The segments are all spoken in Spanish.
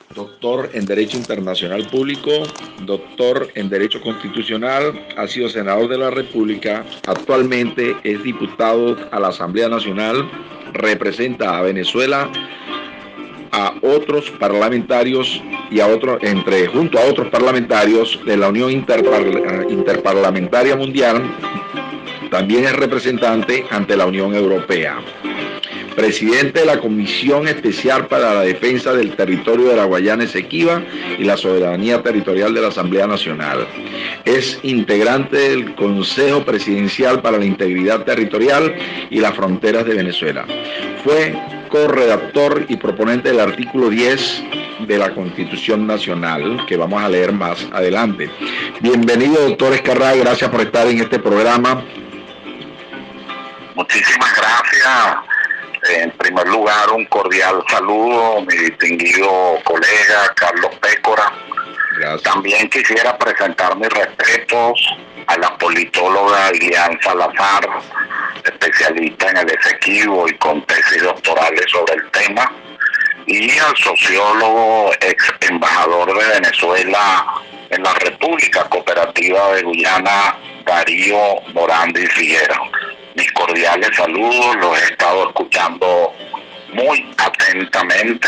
doctor en Derecho Internacional Público, doctor en Derecho Constitucional, ha sido senador de la República, actualmente es diputado a la Asamblea Nacional, representa a Venezuela, a otros parlamentarios y junto a otros parlamentarios de la Unión Interparlamentaria Mundial, también es representante ante la Unión Europea. Presidente de la Comisión Especial para la Defensa del Territorio de la Guayana Esequiba y la Soberanía Territorial de la Asamblea Nacional. Es integrante del Consejo Presidencial para la Integridad Territorial y las Fronteras de Venezuela. Fue corredactor y proponente del artículo 10 de la Constitución Nacional, que vamos a leer más adelante. Bienvenido, doctor Ezcarrá, gracias por estar en este programa. Muchísimas gracias. En primer lugar, un cordial saludo a mi distinguido colega Carlos Pécora. Gracias. También quisiera presentar mis respetos a la politóloga Ilian Salazar, especialista en el Esequibo y con tesis doctorales sobre el tema, y al sociólogo ex embajador de Venezuela en la República Cooperativa de Guyana, Darío Morandi Figuera. Mis cordiales saludos, los he estado escuchando muy atentamente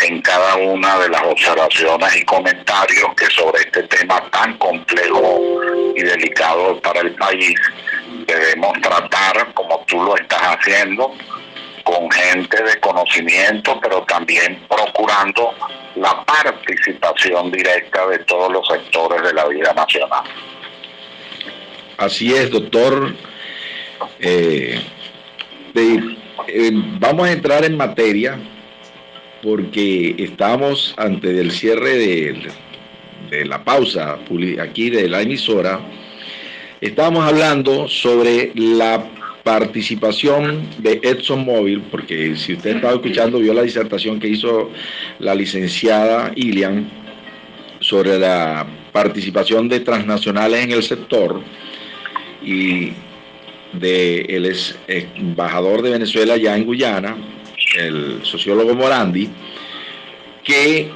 en cada una de las observaciones y comentarios que sobre este tema tan complejo y delicado para el país debemos tratar, como tú lo estás haciendo, con gente de conocimiento, pero también procurando la participación directa de todos los sectores de la vida nacional. Así es, doctor. Vamos a entrar en materia porque estamos antes del cierre de la pausa aquí de la emisora. Estamos hablando sobre la participación de ExxonMobil, porque si usted estaba escuchando, vio la disertación que hizo la licenciada Ilian sobre la participación de transnacionales en el sector y del ex embajador de Venezuela ya en Guyana, el sociólogo Morandi, que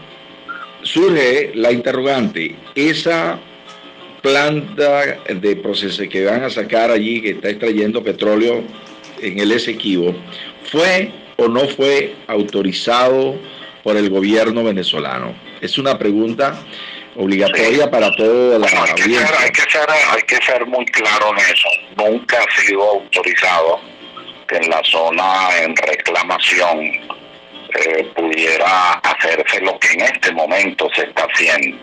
surge la interrogante: esa planta de proceso que van a sacar allí, que está extrayendo petróleo en el Esequibo, ¿fue o no fue autorizado por el gobierno venezolano? Es una pregunta obligatoria para toda la audiencia. Hay que ser muy claro en eso. Nunca ha sido autorizado que en la zona en reclamación pudiera hacerse lo que en este momento se está haciendo.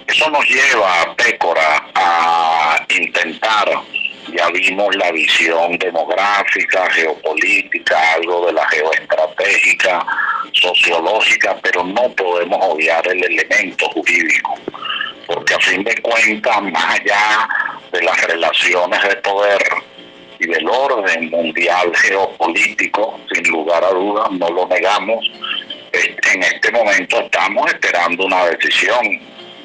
Eso nos lleva, Pécora, a intentar, ya vimos la visión demográfica, geopolítica, algo de la geoestratégica, sociológica, pero no podemos obviar el elemento jurídico, porque a fin de cuentas, más allá de las relaciones de poder y del orden mundial geopolítico, sin lugar a dudas, no lo negamos, en este momento estamos esperando una decisión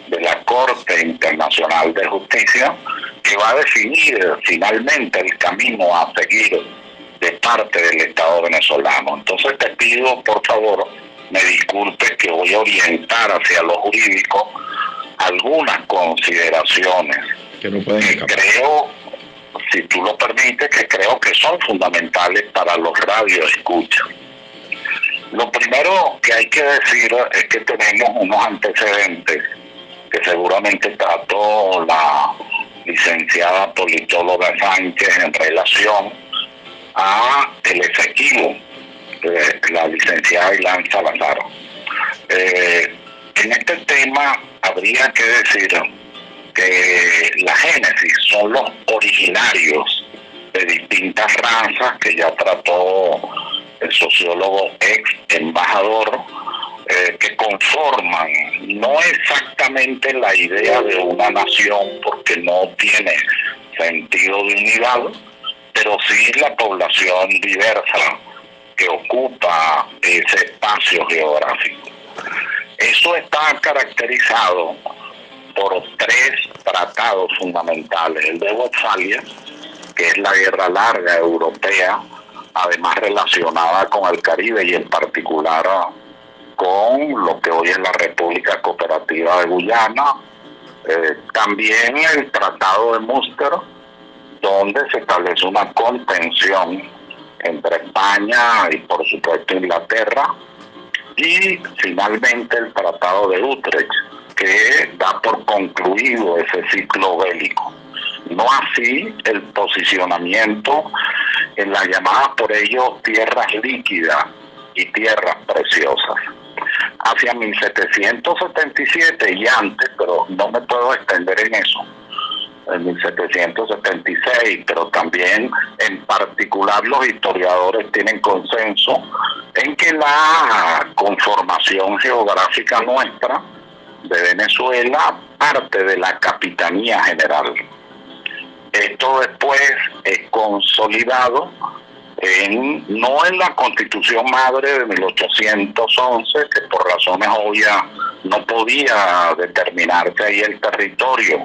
de la Corte Internacional de Justicia que va a definir finalmente el camino a seguir de parte del Estado venezolano. Entonces te pido, por favor, me disculpes que voy a orientar hacia lo jurídico algunas consideraciones que no pueden escapar. Creo, si tú lo permites, que creo que son fundamentales para los radioescuchas. Lo primero que hay que decir es que tenemos unos antecedentes que seguramente trató la licenciada politóloga Sánchez en relación a el Esequibo, la licenciada Ilian Salazar. En este tema habría que decir que la génesis son los originarios de distintas razas que ya trató el sociólogo ex embajador, que conforman no exactamente la idea de una nación, porque no tiene sentido de unidad, pero sí la población diversa que ocupa ese espacio geográfico. Eso está caracterizado por tres tratados fundamentales: el de Westfalia, que es la guerra larga europea, además relacionada con el Caribe y en particular con lo que hoy es la República Cooperativa de Guyana. También el Tratado de Münster, donde se establece una contención entre España y por supuesto Inglaterra, y finalmente el Tratado de Utrecht, que da por concluido ese ciclo bélico. No así el posicionamiento en las llamadas por ellos tierras líquidas y tierras preciosas. Hacia 1777 y antes, pero no me puedo extender en eso, en 1776, pero también en particular los historiadores tienen consenso en que la conformación geográfica nuestra de Venezuela parte de la Capitanía General. Esto después es consolidado no en la Constitución Madre de 1811, que por razones obvias no podía determinarse ahí el territorio,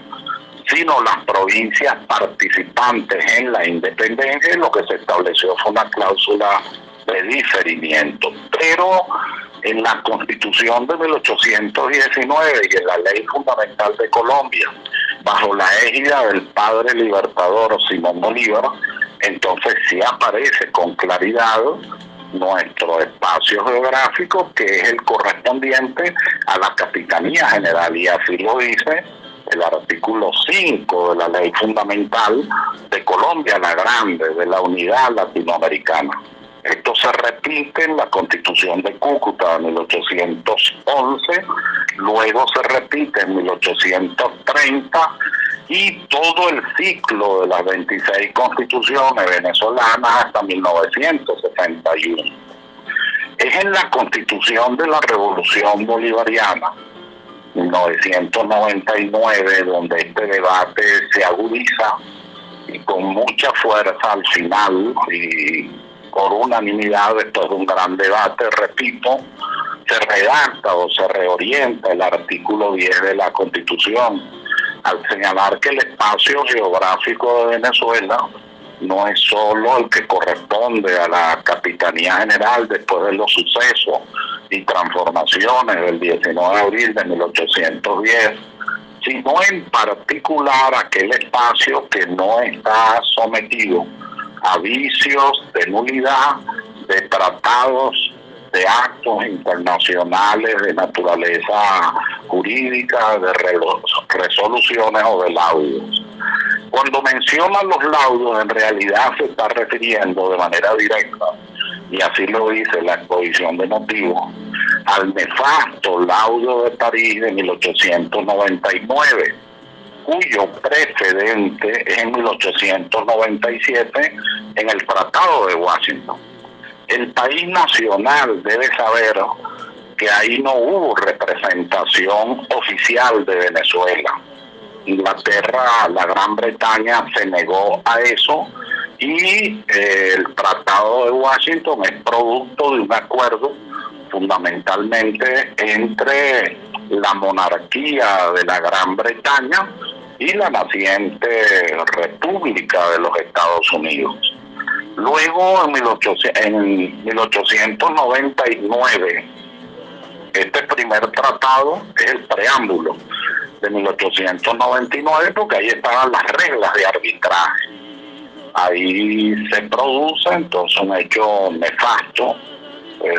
sino las provincias participantes en la independencia, y lo que se estableció fue una cláusula de diferimiento. Pero en la Constitución de 1819 y en la Ley Fundamental de Colombia, bajo la égida del padre libertador Simón Bolívar, entonces sí aparece con claridad nuestro espacio geográfico, que es el correspondiente a la Capitanía General, y así lo dice el artículo 5 de la Ley Fundamental de Colombia, la Grande, de la Unidad Latinoamericana. Esto se repite en la Constitución de Cúcuta de 1811, luego se repite en 1830, y todo el ciclo de las 26 constituciones venezolanas hasta 1961. Es en la Constitución de la Revolución Bolivariana, 1999, donde este debate se agudiza y con mucha fuerza al final, y por unanimidad después de un gran debate, repito, se redacta o se reorienta el artículo 10 de la Constitución, al señalar que el espacio geográfico de Venezuela no es solo el que corresponde a la Capitanía General después de los sucesos y transformaciones del 19 de abril de 1810, sino en particular aquel espacio que no está sometido a vicios de nulidad, de tratados, de actos internacionales de naturaleza jurídica, de resoluciones o de laudos. Cuando menciona los laudos, en realidad se está refiriendo de manera directa, y así lo dice la exposición de motivos, al nefasto laudo de París de 1899, cuyo precedente es en 1897 en el Tratado de Washington. El país nacional debe saber que ahí no hubo representación oficial de Venezuela. Inglaterra, la Gran Bretaña, se negó a eso, y el Tratado de Washington es producto de un acuerdo fundamentalmente entre la monarquía de la Gran Bretaña y la naciente República de los Estados Unidos. Luego, en 1899, este primer tratado es el preámbulo de 1899, porque ahí estaban las reglas de arbitraje. Ahí se produce entonces un hecho nefasto,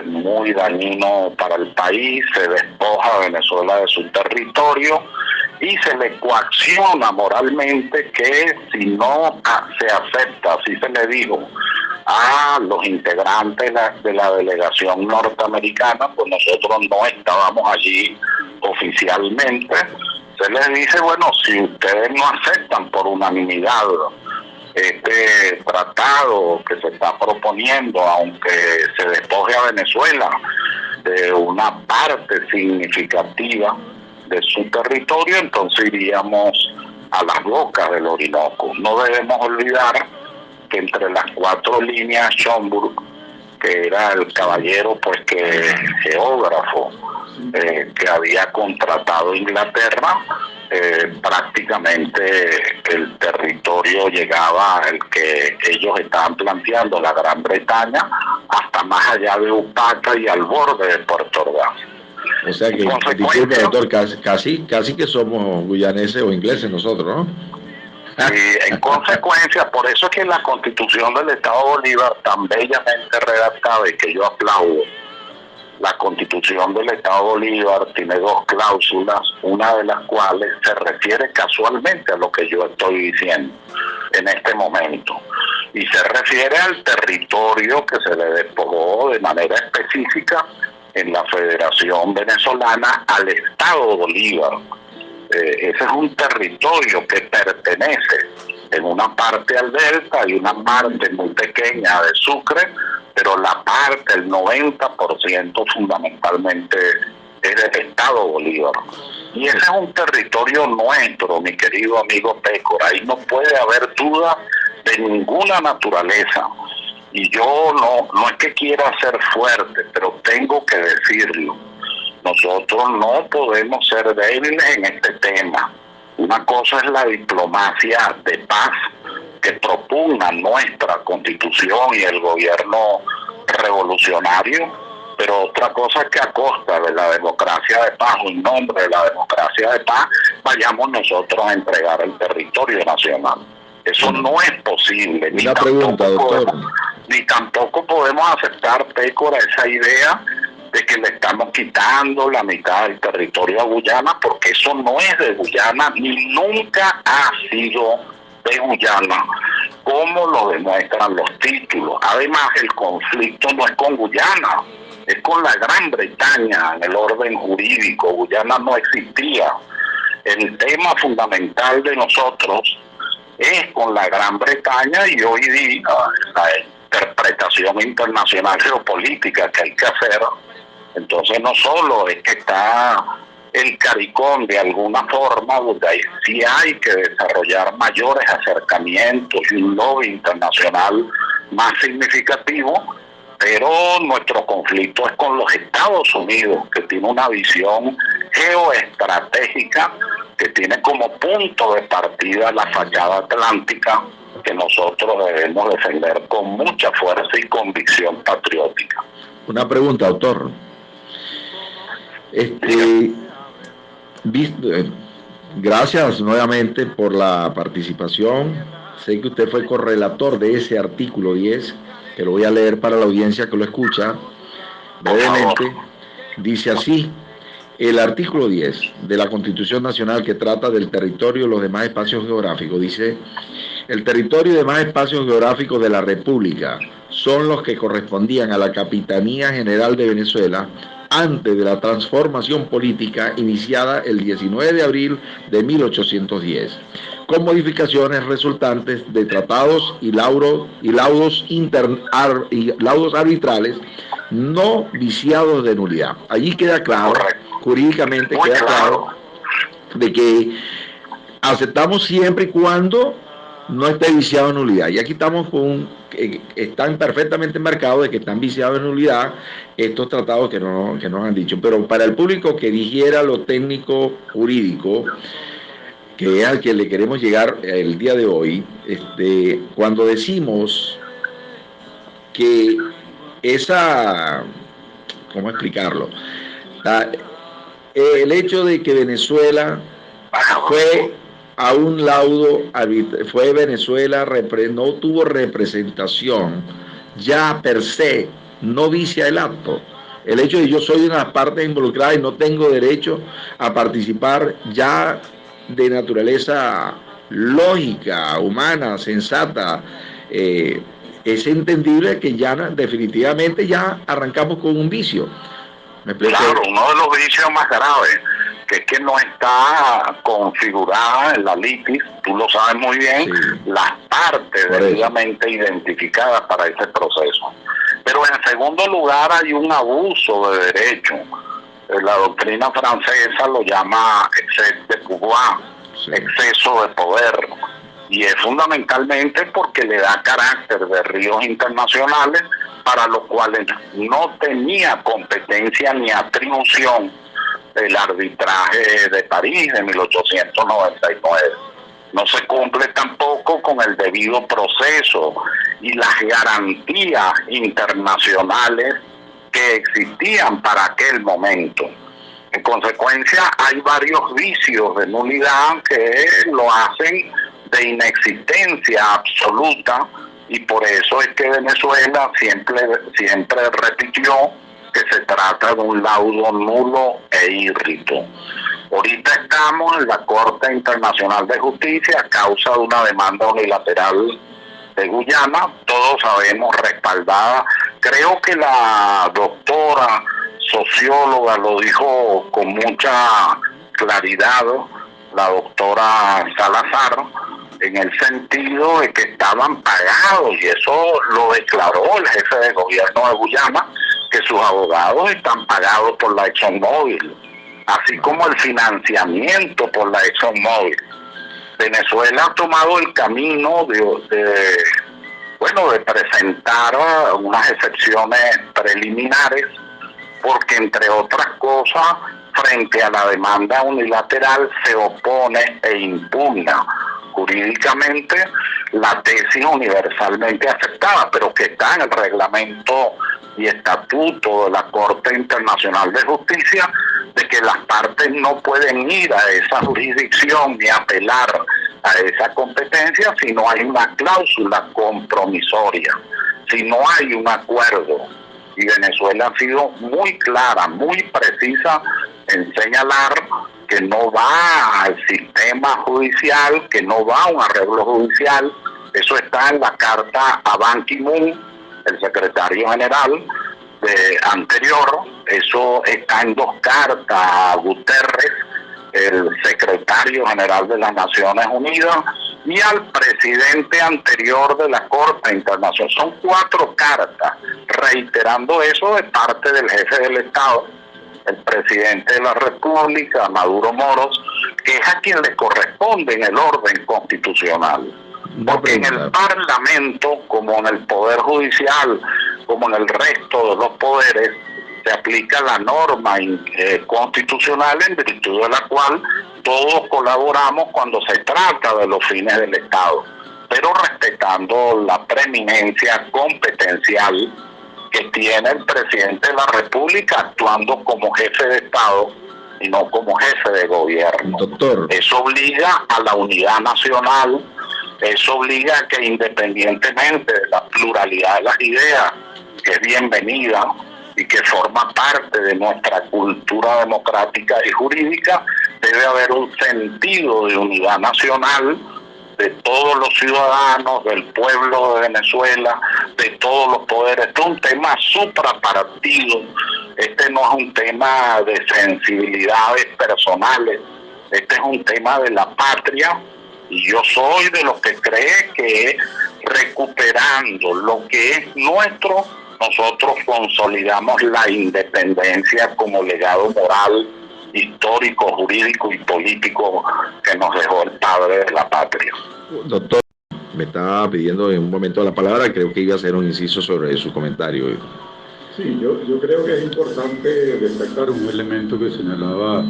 muy dañino para el país. Se despoja a Venezuela de su territorio y se le coacciona moralmente que si no se acepta, así se le dijo a los integrantes de la delegación norteamericana, pues nosotros no estábamos allí oficialmente, se les dice, bueno, si ustedes no aceptan por unanimidad este tratado que se está proponiendo, aunque se despoje a Venezuela de una parte significativa de su territorio, entonces iríamos a las bocas del Orinoco. No debemos olvidar que entre las 4 líneas Schomburg, que era el caballero, pues que geógrafo que había contratado Inglaterra, prácticamente el territorio llegaba al que ellos estaban planteando, la Gran Bretaña, hasta más allá de Upata y al borde de Puerto Ordaz. O sea que, disculpe doctor, casi que somos guyaneses o ingleses nosotros, ¿no? Y en consecuencia, por eso es que la Constitución del Estado Bolívar, tan bellamente redactada y que yo aplaudo, la Constitución del Estado Bolívar tiene dos cláusulas, una de las cuales se refiere casualmente a lo que yo estoy diciendo en este momento, y se refiere al territorio que se le despojó de manera específica en la Federación Venezolana al Estado Bolívar. Ese es un territorio que pertenece en una parte al delta y una parte muy pequeña de Sucre, pero la parte, el 90% fundamentalmente es del Estado Bolívar. Y ese es un territorio nuestro, mi querido amigo Pécora, ahí no puede haber duda de ninguna naturaleza. Y yo no es que quiera ser fuerte, pero tengo que decirlo. Nosotros no podemos ser débiles en este tema. Una cosa es la diplomacia de paz que propugna nuestra Constitución y el gobierno revolucionario, pero otra cosa es que a costa de la democracia de paz, o en nombre de la democracia de paz, vayamos nosotros a entregar el territorio nacional. Eso no es posible. Una pregunta, doctor. Ni tampoco podemos aceptar, Pécora, esa idea de que le estamos quitando la mitad del territorio a Guyana, porque eso no es de Guyana, ni nunca ha sido de Guyana, como lo demuestran los títulos. Además, el conflicto no es con Guyana, es con la Gran Bretaña en el orden jurídico. Guyana no existía. El tema fundamental de nosotros es con la Gran Bretaña, y hoy día la interpretación internacional geopolítica que hay que hacer. Entonces no solo es que está el CARICOM de alguna forma, donde ahí sí hay que desarrollar mayores acercamientos y un lobby internacional más significativo, pero nuestro conflicto es con los Estados Unidos, que tiene una visión geoestratégica que tiene como punto de partida la fachada atlántica, que nosotros debemos defender con mucha fuerza y convicción patriótica. Una pregunta, doctor. Gracias nuevamente por la participación. Sé que usted fue correlator de ese artículo 10, que lo voy a leer para la audiencia que lo escucha brevemente. Dice así: el artículo 10 de la Constitución Nacional, que trata del territorio y los demás espacios geográficos, dice: el territorio y demás espacios geográficos de la República son los que correspondían a la Capitanía General de Venezuela antes de la transformación política iniciada el 19 de abril de 1810, con modificaciones resultantes de tratados y laudos arbitrales no viciados de nulidad. Allí queda claro, jurídicamente queda claro, de que aceptamos siempre y cuando no esté viciado en nulidad. Y aquí estamos están perfectamente marcados de que están viciados en nulidad estos tratados que nos han dicho. Pero para el público que dijera lo técnico jurídico, que es al que le queremos llegar el día de hoy, cuando decimos que ¿cómo explicarlo? El hecho de que Venezuela fue a un laudo, fue Venezuela, no tuvo representación, ya per se no vicia el acto. El hecho de que yo soy de una parte involucrada y no tengo derecho a participar, ya de naturaleza lógica, humana, sensata, es entendible que ya definitivamente ya arrancamos con un vicio. ¿Me explico? Claro, uno de los vicios más graves, que es que no está configurada en la litis, tú lo sabes muy bien, sí, las partes debidamente identificadas para ese proceso. Pero en segundo lugar hay un abuso de derecho. La doctrina francesa lo llama excès de pouvoir, sí, exceso de poder, y es fundamentalmente porque le da carácter de ríos internacionales, para los cuales no tenía competencia ni atribución el arbitraje de París de 1899. No se cumple tampoco con el debido proceso y las garantías internacionales que existían para aquel momento. En consecuencia, hay varios vicios de nulidad que lo hacen de inexistencia absoluta, y por eso es que Venezuela siempre repitió que se trata de un laudo nulo e írrito. Ahorita estamos en la Corte Internacional de Justicia a causa de una demanda unilateral de Guyana, todos sabemos, respaldada. Creo que la doctora socióloga lo dijo con mucha claridad, la doctora Salazar, en el sentido de que estaban pagados, y eso lo declaró el jefe de gobierno de Guyana, que sus abogados están pagados por la ExxonMobil, así como el financiamiento por la ExxonMobil. Venezuela ha tomado el camino de presentar unas excepciones preliminares, porque entre otras cosas, frente a la demanda unilateral se opone e impugna jurídicamente la tesis universalmente aceptada, pero que está en el reglamento y estatuto de la Corte Internacional de Justicia, de que las partes no pueden ir a esa jurisdicción ni apelar a esa competencia si no hay una cláusula compromisoria, si no hay un acuerdo. Y Venezuela ha sido muy clara, muy precisa en señalar que no va al sistema judicial, que no va a un arreglo judicial. Eso está en la carta a Ban Ki-moon, el secretario general anterior. Eso está en 2 cartas a Guterres, el secretario general de las Naciones Unidas, y al presidente anterior de la Corte Internacional. Son 4 cartas reiterando eso de parte del jefe del Estado, el presidente de la República, Maduro Moros, que es a quien le corresponde en el orden constitucional. Porque en el Parlamento, como en el Poder Judicial, como en el resto de los poderes, se aplica la norma constitucional en virtud de la cual todos colaboramos cuando se trata de los fines del Estado, pero respetando la preeminencia competencial que tiene el presidente de la República, actuando como jefe de Estado y no como jefe de gobierno. Doctor. Eso obliga a la unidad nacional, eso obliga a que, independientemente de la pluralidad de las ideas, que es bienvenida y que forma parte de nuestra cultura democrática y jurídica, debe haber un sentido de unidad nacional de todos los ciudadanos, del pueblo de Venezuela, de todos los poderes. Este es un tema suprapartido, este no es un tema de sensibilidades personales, este es un tema de la patria, y yo soy de los que cree que recuperando lo que es nuestro, nosotros consolidamos la independencia como legado moral, histórico, jurídico y político que nos dejó el padre de la patria. Doctor, me estaba pidiendo en un momento la palabra, creo que iba a hacer un inciso sobre su comentario. Sí, yo creo que es importante destacar un elemento que señalaba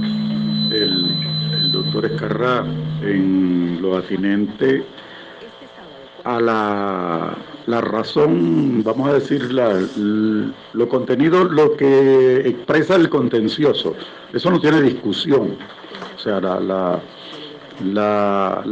el doctor Ezcarrá en lo atinente a la razón, vamos a decir, lo contenido, lo que expresa el contencioso. Eso no tiene discusión. O sea, la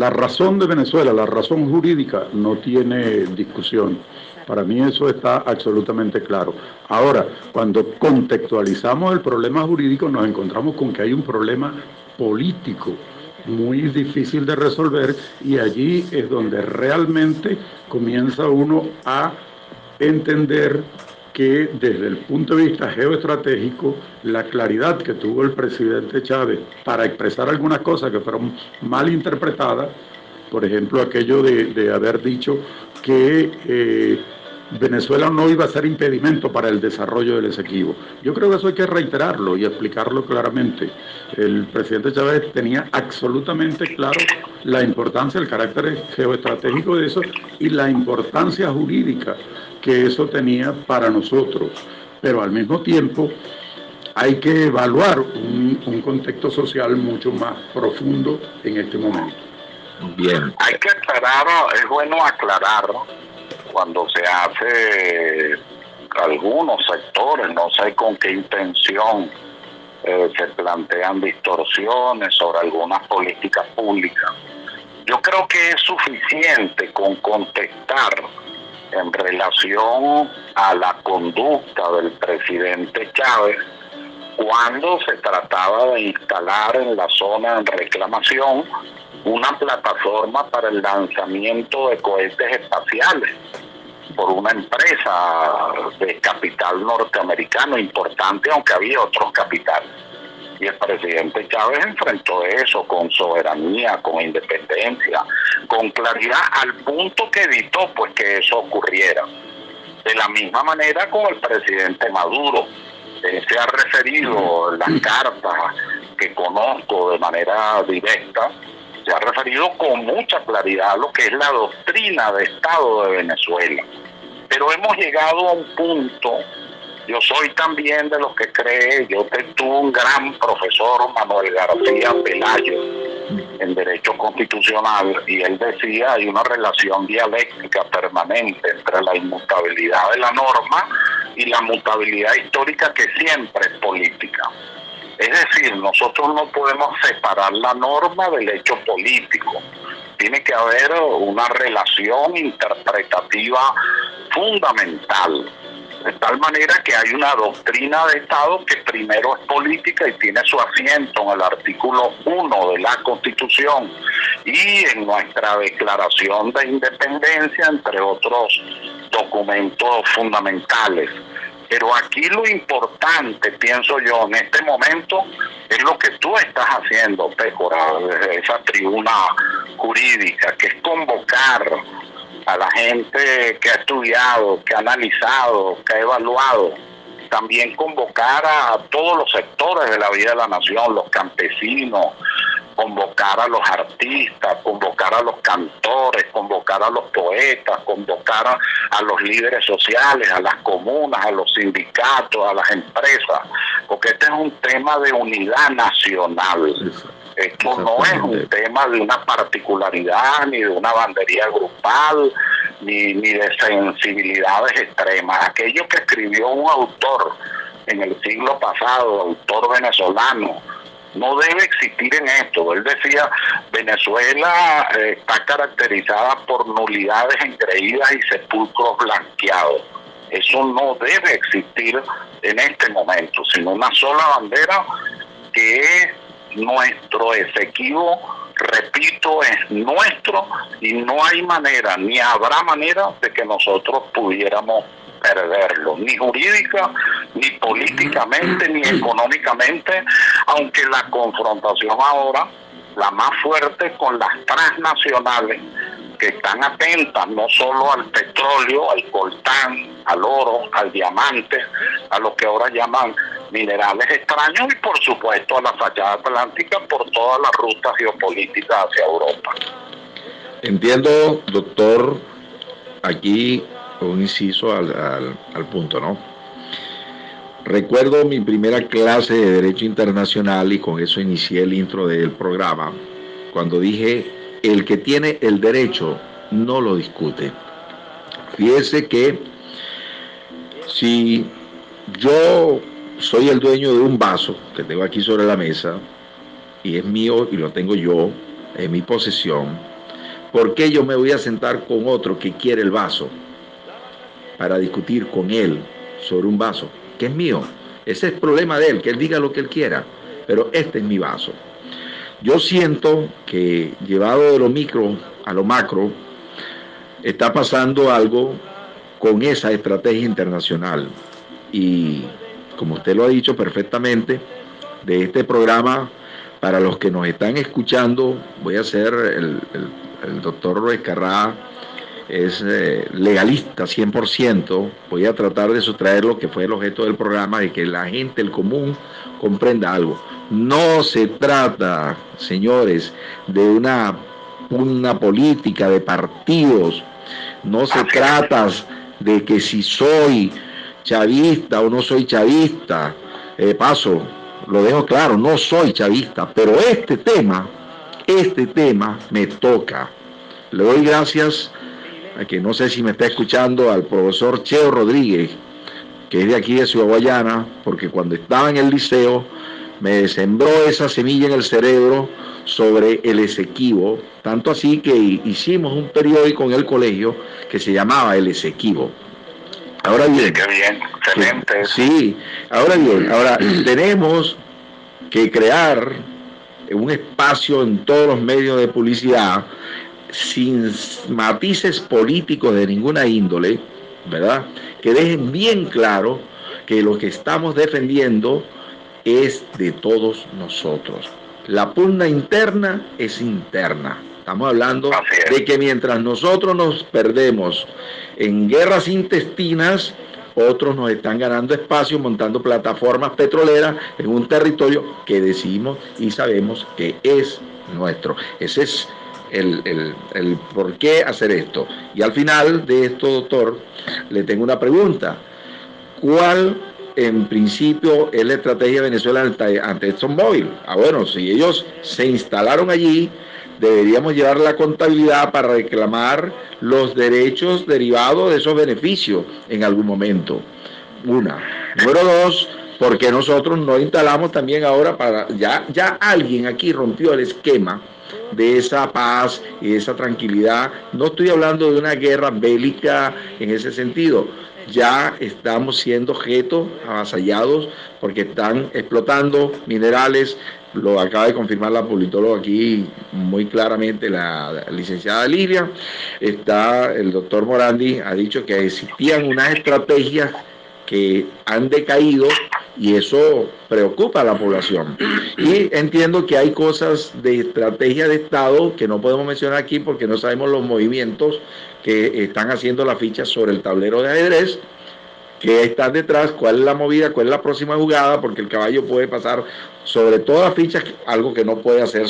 razón de Venezuela, la razón jurídica, no tiene discusión. Para mí eso está absolutamente claro. Ahora, cuando contextualizamos el problema jurídico, nos encontramos con que hay un problema político muy difícil de resolver, y allí es donde realmente comienza uno a entender que desde el punto de vista geoestratégico, la claridad que tuvo el presidente Chávez para expresar algunas cosas que fueron mal interpretadas, por ejemplo aquello de haber dicho que Venezuela no iba a ser impedimento para el desarrollo del Esequibo. Yo creo que eso hay que reiterarlo y explicarlo claramente. El presidente Chávez tenía absolutamente claro la importancia, el carácter geoestratégico de eso y la importancia jurídica que eso tenía para nosotros. Pero al mismo tiempo hay que evaluar un contexto social mucho más profundo en este momento. Bien. Hay que aclarar, es bueno aclarar cuando se hace algunos sectores, no sé con qué intención, se plantean distorsiones sobre algunas políticas públicas. Yo creo que es suficiente con contestar en relación a la conducta del presidente Chávez cuando se trataba de instalar en la zona en reclamación una plataforma para el lanzamiento de cohetes espaciales por una empresa de capital norteamericano importante, aunque había otros capitales. Y el presidente Chávez enfrentó eso con soberanía, con independencia, con claridad, al punto que evitó pues que eso ocurriera. De la misma manera con el presidente Maduro. Se ha referido en las cartas que conozco de manera directa, se ha referido con mucha claridad a lo que es la doctrina de Estado de Venezuela. Pero hemos llegado a un punto, yo soy también de los que cree, yo tuve un gran profesor, Manuel García Pelayo, en Derecho Constitucional, y él decía, hay una relación dialéctica permanente entre la inmutabilidad de la norma y la mutabilidad histórica, que siempre es política. Es decir, nosotros no podemos separar la norma del hecho político. Tiene que haber una relación interpretativa fundamental, de tal manera que hay una doctrina de Estado que primero es política y tiene su asiento en el artículo 1 de la Constitución y en nuestra Declaración de Independencia, entre otros documentos fundamentales. Pero aquí lo importante, pienso yo, en este momento, es lo que tú estás haciendo, Pécora, desde esa tribuna jurídica, que es convocar a la gente que ha estudiado, que ha analizado, que ha evaluado, también convocar a todos los sectores de la vida de la nación, los campesinos, convocar a los artistas, convocar a los cantores, convocar a los poetas, convocar a los líderes sociales, a las comunas, a los sindicatos, a las empresas, porque este es un tema de unidad nacional. Esto no es un tema de una particularidad, ni de una bandería grupal, ni de sensibilidades extremas. Aquello que escribió un autor en el siglo pasado, autor venezolano, no debe existir en esto. Él decía, Venezuela está caracterizada por nulidades engreídas y sepulcros blanqueados. Eso no debe existir en este momento, sino una sola bandera que es nuestro Esequibo, repito, es nuestro, y no hay manera, ni habrá manera de que nosotros pudiéramos perderlo, ni jurídica, ni políticamente, ni económicamente, aunque la confrontación ahora, la más fuerte, con las transnacionales, que están atentas no solo al petróleo, al coltán, al oro, al diamante, a lo que ahora llaman minerales extraños, y por supuesto a la fachada atlántica por todas las rutas geopolíticas hacia Europa. Entiendo, doctor, aquí un inciso al punto, ¿no? Recuerdo mi primera clase de Derecho Internacional, y con eso inicié el intro del programa, cuando dije, el que tiene el derecho no lo discute. Fíjese que si yo soy el dueño de un vaso que tengo aquí sobre la mesa, y es mío y lo tengo yo, en mi posesión, ¿por qué yo me voy a sentar con otro que quiere el vaso para discutir con él sobre un vaso que es mío? Ese es el problema de él, que él diga lo que él quiera, pero este es mi vaso. Yo siento que, llevado de lo micro a lo macro, está pasando algo con esa estrategia internacional. Y como usted lo ha dicho perfectamente, de este programa, para los que nos están escuchando, voy a ser el doctor Escarrá, es legalista 100%, voy a tratar de sustraer lo que fue el objeto del programa, de que la gente, el común, comprenda algo. No se trata, señores, de una política de partidos, no se trata de que si soy chavista o no soy chavista, lo dejo claro, no soy chavista, pero este tema me toca. Le doy gracias a que no sé si me está escuchando, al profesor Cheo Rodríguez, que es de aquí de Ciudad Guayana, porque cuando estaba en el liceo me sembró esa semilla en el cerebro sobre el Esequibo, tanto así que hicimos un periódico en el colegio que se llamaba El Esequibo. Ahora bien, qué bien, excelente. Sí, ahora bien, tenemos que crear un espacio en todos los medios de publicidad sin matices políticos de ninguna índole, ¿verdad? Que dejen bien claro que lo que estamos defendiendo es de todos nosotros. La pugna interna es interna. Estamos hablando de que mientras nosotros nos perdemos en guerras intestinas, otros nos están ganando espacio montando plataformas petroleras en un territorio que decimos y sabemos que es nuestro. Ese es el por qué hacer esto. Y al final de esto, doctor, le tengo una pregunta. ¿Cuál en principio es la estrategia de Venezuela ante ExxonMobil? Bueno, si ellos se instalaron allí, deberíamos llevar la contabilidad para reclamar los derechos derivados de esos beneficios en algún momento. Una. Número dos, porque nosotros no instalamos también ahora para... Ya alguien aquí rompió el esquema de esa paz y de esa tranquilidad. No estoy hablando de una guerra bélica en ese sentido. Ya estamos siendo objetos avasallados porque están explotando minerales. Lo acaba de confirmar la politóloga aquí muy claramente, la licenciada Lilia. El doctor Morandi ha dicho que existían unas estrategias que han decaído y eso preocupa a la población. Y entiendo que hay cosas de estrategia de Estado que no podemos mencionar aquí porque no sabemos los movimientos que están haciendo las fichas sobre el tablero de ajedrez, que están detrás, cuál es la movida, cuál es la próxima jugada, porque el caballo puede pasar sobre todas las fichas, algo que no puede hacer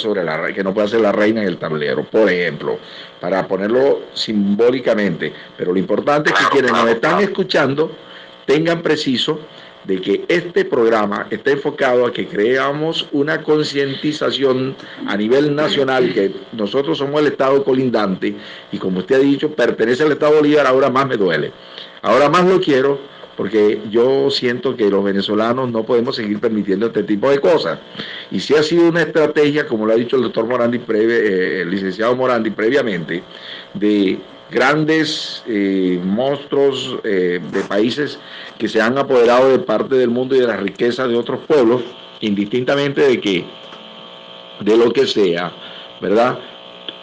que no puede hacer la reina en el tablero, por ejemplo, para ponerlo simbólicamente. Pero lo importante es que quienes nos están escuchando tengan preciso de que este programa está enfocado a que creamos una concientización a nivel nacional, que nosotros somos el Estado colindante y como usted ha dicho, pertenece al Estado Bolívar. Ahora más me duele, ahora más lo quiero, porque yo siento que los venezolanos no podemos seguir permitiendo este tipo de cosas. Y si ha sido una estrategia, como lo ha dicho el doctor Morandi, el licenciado Morandi previamente, de grandes monstruos de países que se han apoderado de parte del mundo y de la riqueza de otros pueblos, indistintamente de lo que sea, ¿verdad?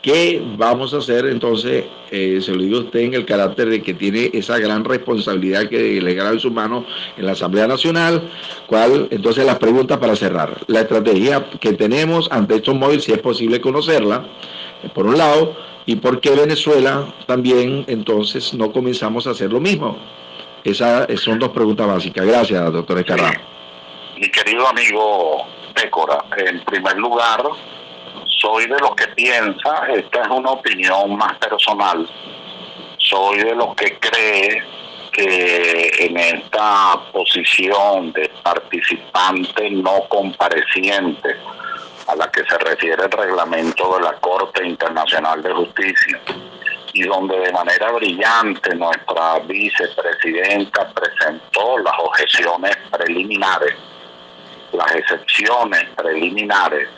¿Qué vamos a hacer entonces? Se lo digo a usted en el carácter de que tiene esa gran responsabilidad que le graba en sus manos en la Asamblea Nacional. Entonces las preguntas para cerrar. La estrategia que tenemos ante ExxonMobil, si es posible conocerla, por un lado, y por qué Venezuela también entonces no comenzamos a hacer lo mismo. Esas son dos preguntas básicas. Gracias, doctor Escarrá. Mi querido amigo Pécora, en primer lugar, soy de los que piensa, esta es una opinión más personal, soy de los que cree que en esta posición de participante no compareciente a la que se refiere el reglamento de la Corte Internacional de Justicia, y donde de manera brillante nuestra vicepresidenta presentó las objeciones preliminares, las excepciones preliminares,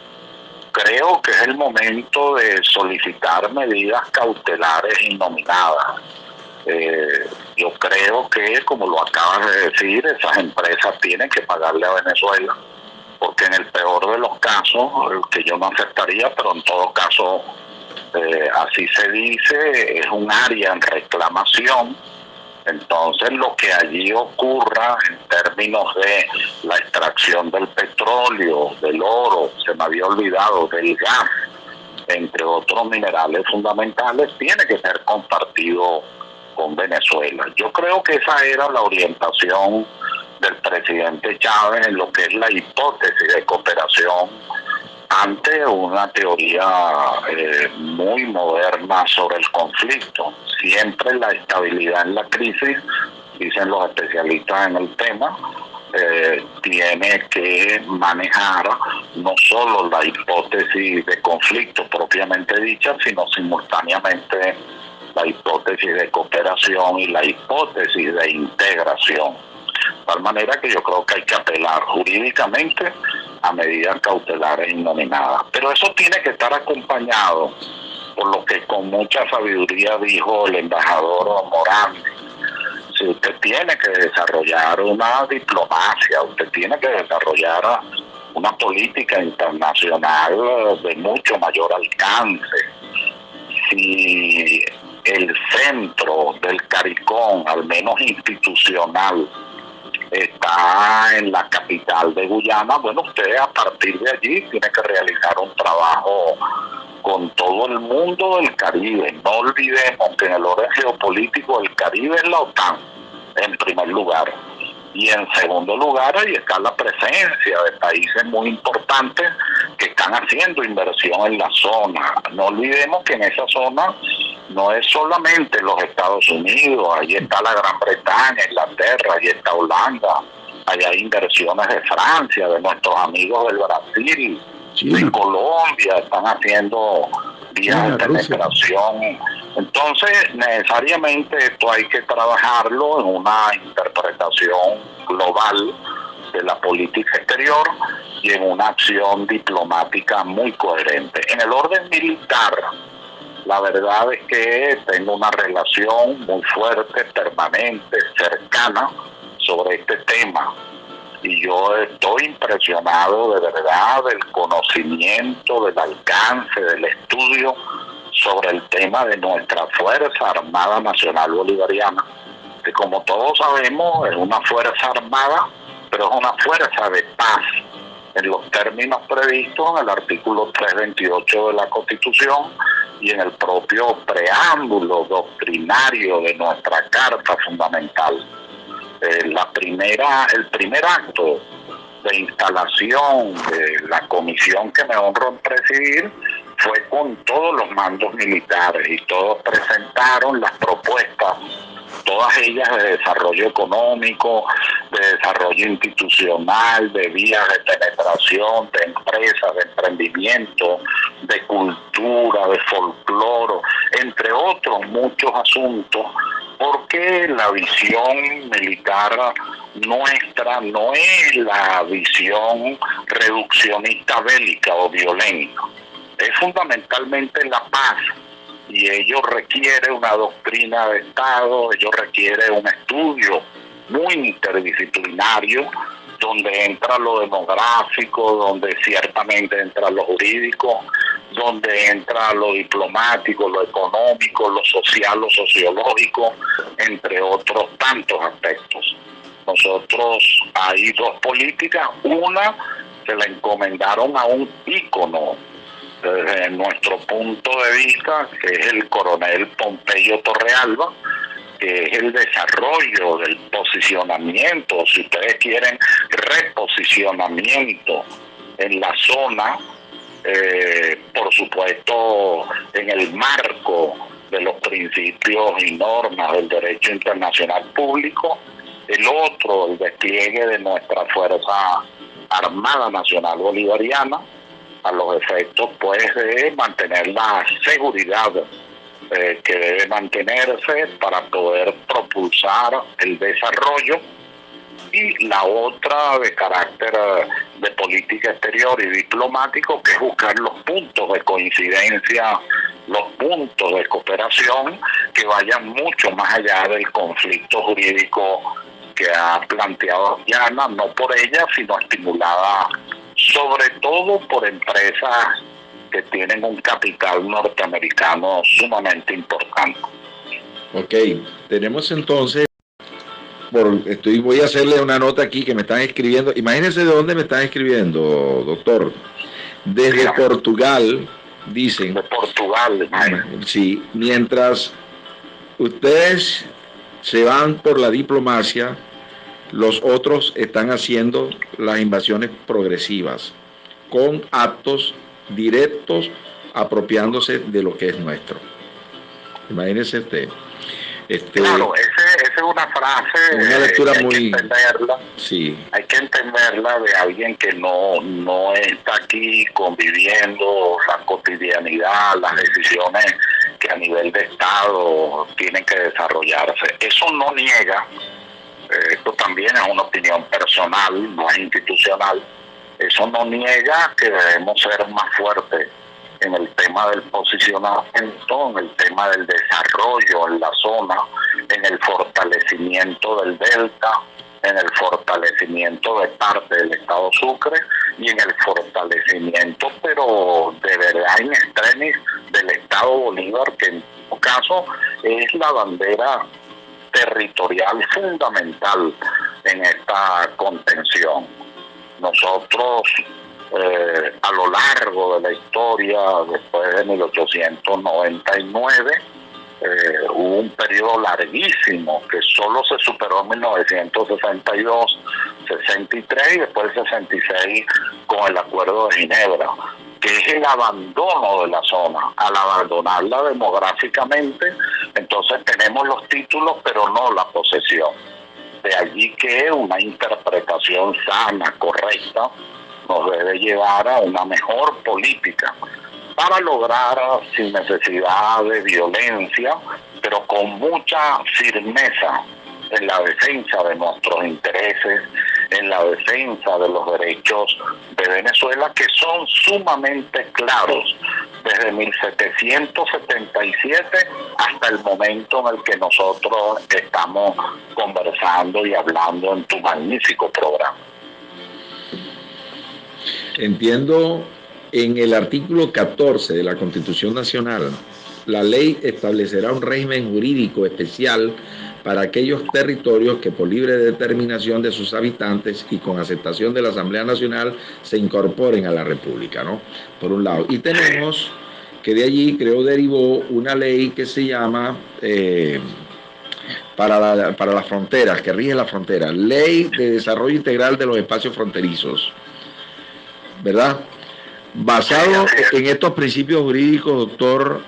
creo que es el momento de solicitar medidas cautelares innominadas. Yo creo que, como lo acabas de decir, esas empresas tienen que pagarle a Venezuela, porque en el peor de los casos, que yo no aceptaría, pero en todo caso así se dice, es un área en reclamación. Entonces lo que allí ocurra en términos de la extracción del petróleo, del oro, se me había olvidado, del gas, entre otros minerales fundamentales, tiene que ser compartido con Venezuela. Yo creo que esa era la orientación del presidente Chávez en lo que es la hipótesis de cooperación ante una teoría muy moderna sobre el conflicto. Siempre la estabilidad en la crisis, dicen los especialistas en el tema, tiene que manejar no solo la hipótesis de conflicto propiamente dicha, sino simultáneamente la hipótesis de cooperación y la hipótesis de integración. De tal manera que yo creo que hay que apelar jurídicamente a medidas cautelares innominadas. Pero eso tiene que estar acompañado por lo que con mucha sabiduría dijo el embajador Morán. Si usted tiene que desarrollar una diplomacia, usted tiene que desarrollar una política internacional de mucho mayor alcance. Si el centro del CARICOM, al menos institucional, está en la capital de Guyana, bueno, usted a partir de allí tiene que realizar un trabajo con todo el mundo del Caribe. No olvidemos que en el orden geopolítico el Caribe es la OTAN, en primer lugar. Y en segundo lugar, ahí está la presencia de países muy importantes que están haciendo inversión en la zona. No olvidemos que en esa zona no es solamente los Estados Unidos, ahí está la Gran Bretaña, Inglaterra, ahí está Holanda, ahí hay inversiones de Francia, de nuestros amigos del Brasil, China, de Colombia, están haciendo vías de penetración. Entonces, necesariamente esto hay que trabajarlo en una interpretación global de la política exterior y en una acción diplomática muy coherente. En el orden militar, la verdad es que tengo una relación muy fuerte, permanente, cercana sobre este tema. Y yo estoy impresionado de verdad del conocimiento, del alcance, del estudio sobre el tema de nuestra Fuerza Armada Nacional Bolivariana, que como todos sabemos es una fuerza armada, pero es una fuerza de paz, en los términos previstos en el artículo 328 de la Constitución y en el propio preámbulo doctrinario de nuestra Carta Fundamental. El primer acto de instalación de la comisión que me honro en presidir fue con todos los mandos militares y todos presentaron las propuestas, todas ellas de desarrollo económico, de desarrollo institucional, de vías de penetración, de empresas, de emprendimiento, de cultura, de folclore, entre otros muchos asuntos, porque la visión militar nuestra no es la visión reduccionista bélica o violenta, es fundamentalmente la paz. Y ello requiere una doctrina de Estado, ello requiere un estudio muy interdisciplinario, donde entra lo demográfico, donde ciertamente entra lo jurídico, donde entra lo diplomático, lo económico, lo social, lo sociológico, entre otros tantos aspectos. Nosotros hay dos políticas, una se la encomendaron a un ícono desde nuestro punto de vista, que es el coronel Pompeyo Torrealba, que es el desarrollo del posicionamiento, si ustedes quieren, reposicionamiento en la zona, por supuesto en el marco de los principios y normas del derecho internacional público. El otro, el despliegue de nuestra Fuerza Armada Nacional Bolivariana, a los efectos pues de mantener la seguridad que debe mantenerse para poder propulsar el desarrollo, y la otra de carácter de política exterior y diplomático, que es buscar los puntos de coincidencia, los puntos de cooperación que vayan mucho más allá del conflicto jurídico que ha planteado Guyana, no por ella, sino estimulada sobre todo por empresas que tienen un capital norteamericano sumamente importante. Ok, tenemos entonces, voy a hacerle una nota aquí que me están escribiendo. Imagínense de dónde me están escribiendo, doctor. Desde Dígame. Portugal, dicen. De Portugal, sí, mientras ustedes se van por la diplomacia, los otros están haciendo las invasiones progresivas con actos directos apropiándose de lo que es nuestro. Imagínese usted. Claro, esa es una frase, una lectura que hay muy... que entenderla. Sí. Hay que entenderla de alguien que no está aquí conviviendo la cotidianidad, las decisiones que a nivel de Estado tienen que desarrollarse. Eso no niega, esto también es una opinión personal, no es institucional, Eso no niega que debemos ser más fuertes en el tema del posicionamiento, en el tema del desarrollo en la zona, en el fortalecimiento del delta, en el fortalecimiento de parte del Estado Sucre y en el fortalecimiento, pero de verdad en extremis, del Estado Bolívar, que en su caso es la bandera territorial fundamental en esta contención. Nosotros, a lo largo de la historia, después de 1899, hubo un periodo larguísimo que solo se superó en 1962, 63 y después 66 con el Acuerdo de Ginebra, que es el abandono de la zona. Al abandonarla demográficamente, entonces tenemos los títulos pero no la posesión. De allí que una interpretación sana, correcta, nos debe llevar a una mejor política para lograr, sin necesidad de violencia, pero con mucha firmeza en la defensa de nuestros intereses, en la defensa de los derechos de Venezuela, que son sumamente claros desde 1777 hasta el momento en el que nosotros estamos conversando y hablando en tu magnífico programa. Entiendo, en el artículo 14 de la Constitución Nacional, la ley establecerá un régimen jurídico especial para aquellos territorios que por libre determinación de sus habitantes y con aceptación de la Asamblea Nacional se incorporen a la República, ¿no? Por un lado. Y tenemos que de allí, creo, derivó una ley que se llama para las fronteras, que rige la frontera, Ley de Desarrollo Integral de los Espacios Fronterizos, ¿verdad? Basado en estos principios jurídicos, doctor,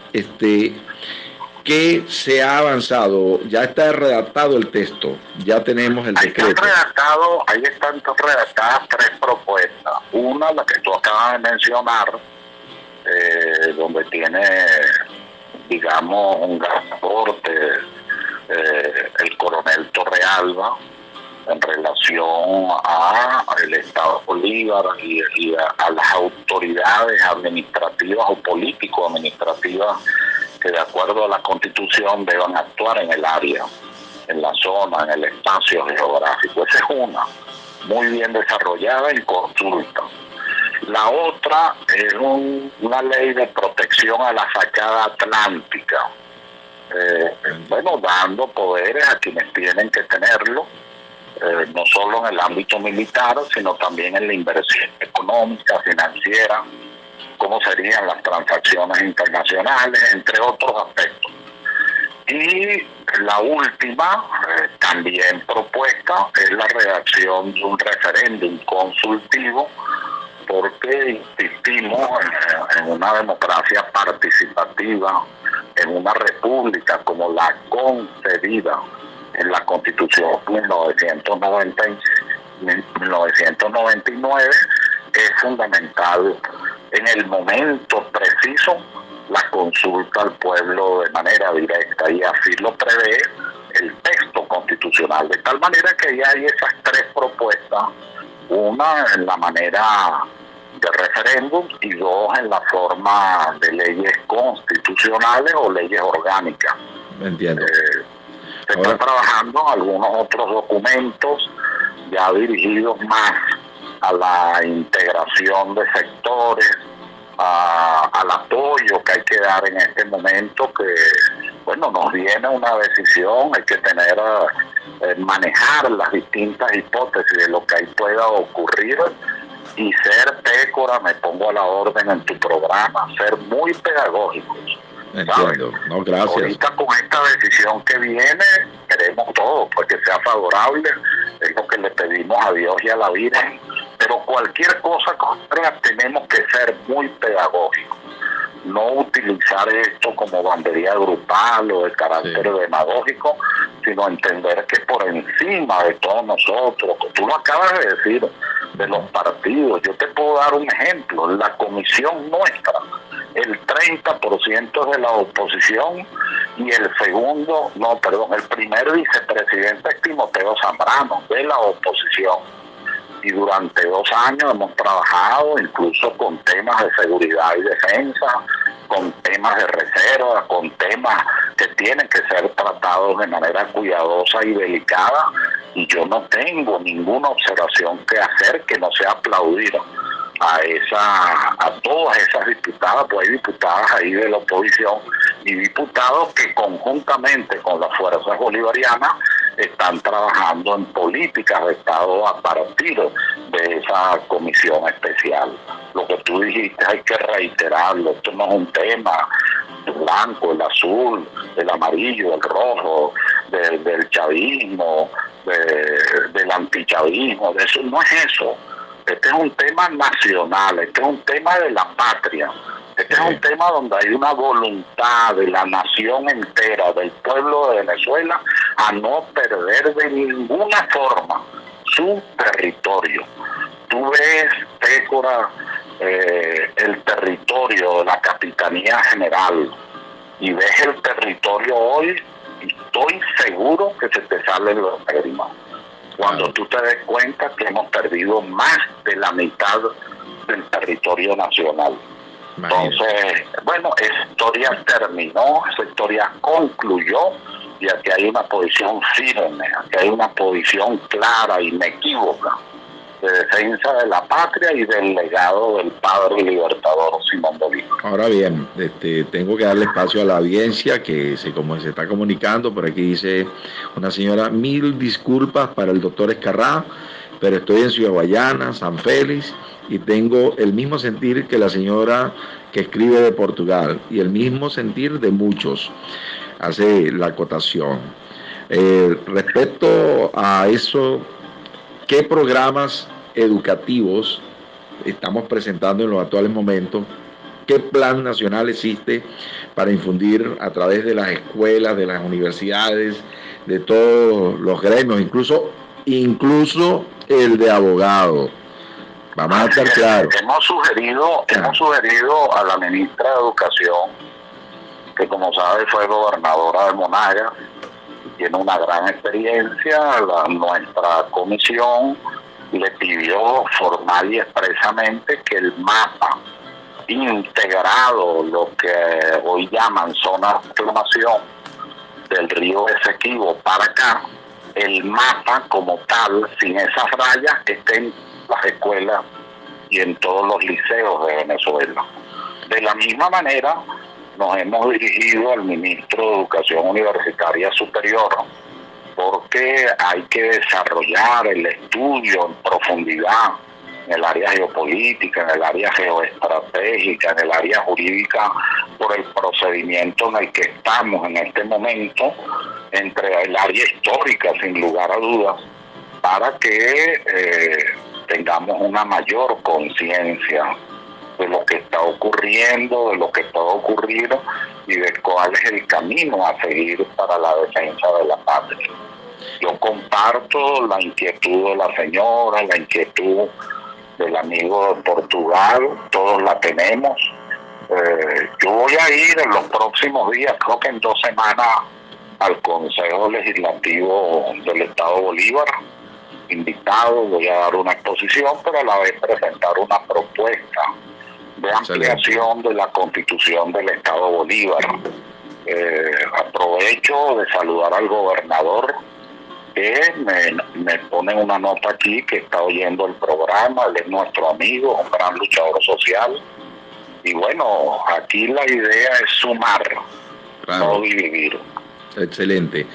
¿qué se ha avanzado? Ya está redactado el texto, ya tenemos el decreto. Ahí están redactadas tres propuestas. Una, la que tú acabas de mencionar, donde tiene, digamos, un gran aporte el coronel Torrealba en relación al Estado Bolívar y a las autoridades administrativas o político-administrativas que de acuerdo a la Constitución deban actuar en el área, en la zona, en el espacio geográfico. Esa es una, muy bien desarrollada y consulta. La otra es una ley de protección a la fachada atlántica, dando poderes a quienes tienen que tenerlo, no solo en el ámbito militar, sino también en la inversión económica, financiera, cómo serían las transacciones internacionales, entre otros aspectos. Y la última, también propuesta, es la redacción de un referéndum consultivo, porque insistimos en una democracia participativa, en una república como la concebida en la Constitución 1999, es fundamental en el momento preciso la consulta al pueblo de manera directa, y así lo prevé el texto constitucional, de tal manera que ya hay esas tres propuestas, una en la manera de referéndum y dos en la forma de leyes constitucionales o leyes orgánicas. Entiendo. Se están trabajando algunos otros documentos ya dirigidos más a la integración de sectores, al apoyo que hay que dar en este momento, que nos viene una decisión, hay que tener, manejar las distintas hipótesis de lo que ahí pueda ocurrir y ser pécora, me pongo a la orden en tu programa, ser muy pedagógicos. Entiendo, no, gracias. Ahorita con esta decisión que viene, queremos todo, pues que sea favorable, es lo que le pedimos a Dios y a la Virgen, pero cualquier cosa contraria tenemos que ser muy pedagógicos, no utilizar esto como bandería grupal o de carácter demagógico, sino entender que por encima de todos nosotros, tú lo acabas de decir, de los partidos, yo te puedo dar un ejemplo, la comisión nuestra, el 30% de la oposición y el primer vicepresidente es Timoteo Zambrano, de la oposición. y durante 2 años hemos trabajado incluso con temas de seguridad y defensa, con temas de reserva, con temas que tienen que ser tratados de manera cuidadosa y delicada, y yo no tengo ninguna observación que hacer que no sea aplaudir a todas esas diputadas, pues hay diputadas ahí de la oposición y diputados que conjuntamente con las fuerzas bolivarianas están trabajando en políticas de Estado a partir de esa comisión especial. Lo que tú dijiste hay que reiterarlo, esto no es un tema el blanco, el azul, el amarillo, el rojo, del chavismo, del antichavismo, de eso no es eso. Este es un tema nacional, este es un tema de la patria, este es un tema donde hay una voluntad de la nación entera, del pueblo de Venezuela, a no perder de ninguna forma su territorio. Tú ves, Pécora, el territorio de la Capitanía General y ves el territorio hoy, y estoy seguro que se te salen los lágrimas cuando tú te des cuenta que hemos perdido más de la mitad del territorio nacional. Entonces, bueno, esa historia terminó, esa historia concluyó, y aquí hay una posición firme, aquí hay una posición clara, inequívoca, de defensa de la patria y del legado del padre libertador Simón Bolívar. Ahora bien, tengo que darle espacio a la audiencia que se está comunicando. Por aquí dice una señora: 1000 disculpas para el doctor Ezcarrá, pero estoy en Ciudad Guayana, San Félix, y tengo el mismo sentir que la señora que escribe de Portugal, y el mismo sentir de muchos. Hace la acotación. Respecto a eso, ¿qué programas educativos estamos presentando en los actuales momentos? ¿Qué plan nacional existe para infundir a través de las escuelas, de las universidades, de todos los gremios, incluso el de abogados? Vamos a estar claros. Hemos sugerido a la ministra de Educación, que como sabe fue gobernadora de Monagas, tiene una gran experiencia. Nuestra comisión le pidió formal y expresamente que el mapa integrado, lo que hoy llaman zona de reclamación del río Esequibo para acá, el mapa como tal, sin esas rayas, esté en las escuelas y en todos los liceos de Venezuela. De la misma manera, nos hemos dirigido al ministro de Educación Universitaria Superior, porque hay que desarrollar el estudio en profundidad en el área geopolítica, en el área geoestratégica, en el área jurídica, por el procedimiento en el que estamos en este momento, entre el área histórica, sin lugar a dudas, para que tengamos una mayor conciencia de lo que está ocurriendo, de lo que puede ocurrir y de cuál es el camino a seguir para la defensa de la patria. Yo comparto la inquietud de la señora, la inquietud del amigo de Portugal, todos la tenemos. Yo voy a ir en los próximos días, creo que en 2 semanas, al Consejo Legislativo del Estado Bolívar, invitado, voy a dar una exposición, pero a la vez presentar una propuesta de ampliación de la Constitución del Estado Bolívar. Aprovecho de saludar al gobernador, que me pone una nota aquí, que está oyendo el programa. Él es nuestro amigo, un gran luchador social, y bueno, aquí la idea es sumar, no dividir. Excelente.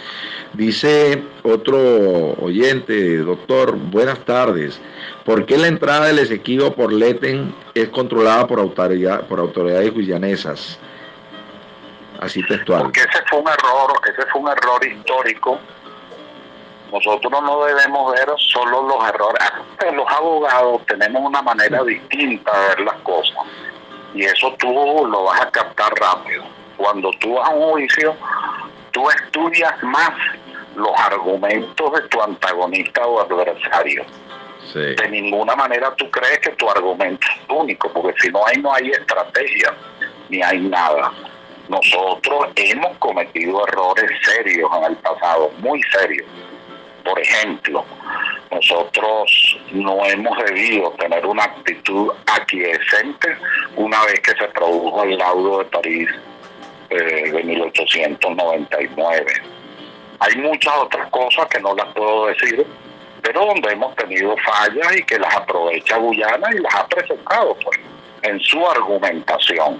Dice otro oyente: doctor, buenas tardes. ¿Por qué la entrada del Esequibo por Leten es controlada por autoridades guyanesas? Así textual. Porque ese fue un error histórico. Nosotros no debemos ver solo los errores. Los abogados tenemos una manera distinta de ver las cosas, y eso tú lo vas a captar rápido. Cuando tú vas a un juicio, tú estudias más los argumentos de tu antagonista o adversario. Sí. De ninguna manera tú crees que tu argumento es único, porque si no hay estrategia, ni hay nada. Nosotros hemos cometido errores serios en el pasado, muy serios. Por ejemplo, Nosotros no hemos debido tener una actitud aquiescente una vez que se produjo el laudo de París de 1899. Hay muchas otras cosas que no las puedo decir, pero donde hemos tenido fallas y que las aprovecha Guyana y las ha presentado pues, en su argumentación.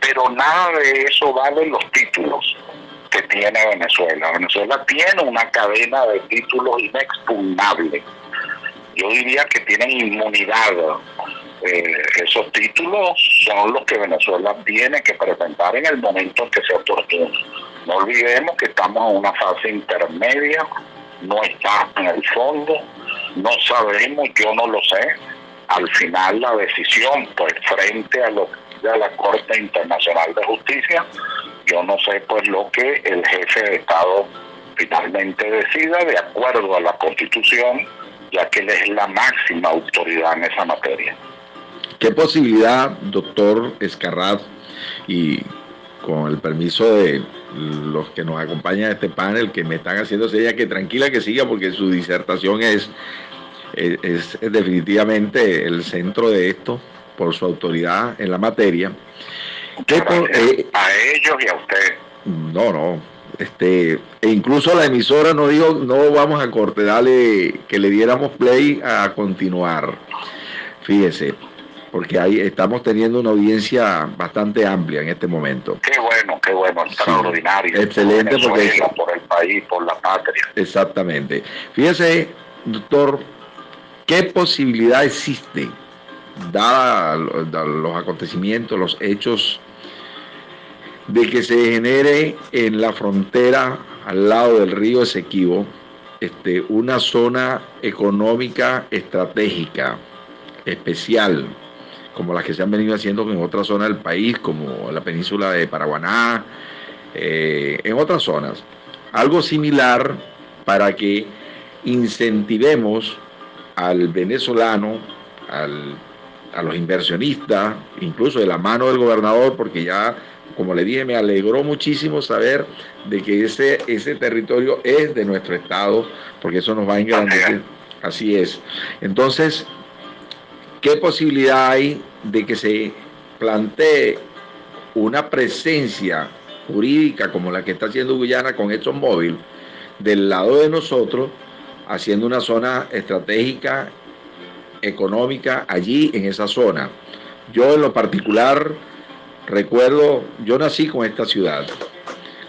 Pero nada de eso vale los títulos que tiene Venezuela. Venezuela tiene una cadena de títulos inexpugnables. Yo diría que tienen inmunidad. Esos títulos son los que Venezuela tiene que presentar en el momento en que sea oportuno. No olvidemos que estamos en una fase intermedia, no estamos en el fondo, no sabemos, yo no lo sé. Al final la decisión, pues frente a lo de la Corte Internacional de Justicia, yo no sé pues lo que el jefe de Estado finalmente decida de acuerdo a la Constitución, ya que él es la máxima autoridad en esa materia. ¿Qué posibilidad, doctor Escarrat, y con el permiso de los que nos acompañan a este panel, que me están haciendo señas que tranquila que siga, porque su disertación es definitivamente el centro de esto, por su autoridad en la materia. A ellos y a usted. No. E incluso la emisora no dijo, no vamos a corte, dale que le diéramos play a continuar. Fíjese, porque ahí estamos teniendo una audiencia bastante amplia en este momento. Qué bueno, extraordinario. Sí, excelente, porque por el país, por la patria. Exactamente. Fíjese, doctor, ¿qué posibilidad existe, dada los acontecimientos, los hechos, de que se genere en la frontera, al lado del río Esequibo, una zona económica estratégica especial, como las que se han venido haciendo en otras zonas del país, como la península de Paraguaná, en otras zonas? Algo similar para que incentivemos al venezolano, a los inversionistas, incluso de la mano del gobernador, porque ya, como le dije, me alegró muchísimo saber de que ese territorio es de nuestro estado, porque eso nos va a engrandecer. Así es. Entonces, ¿qué posibilidad hay de que se plantee una presencia jurídica como la que está haciendo Guyana con ExxonMobil del lado de nosotros, haciendo una zona estratégica económica allí en esa zona? Yo en lo particular recuerdo, yo nací con esta ciudad,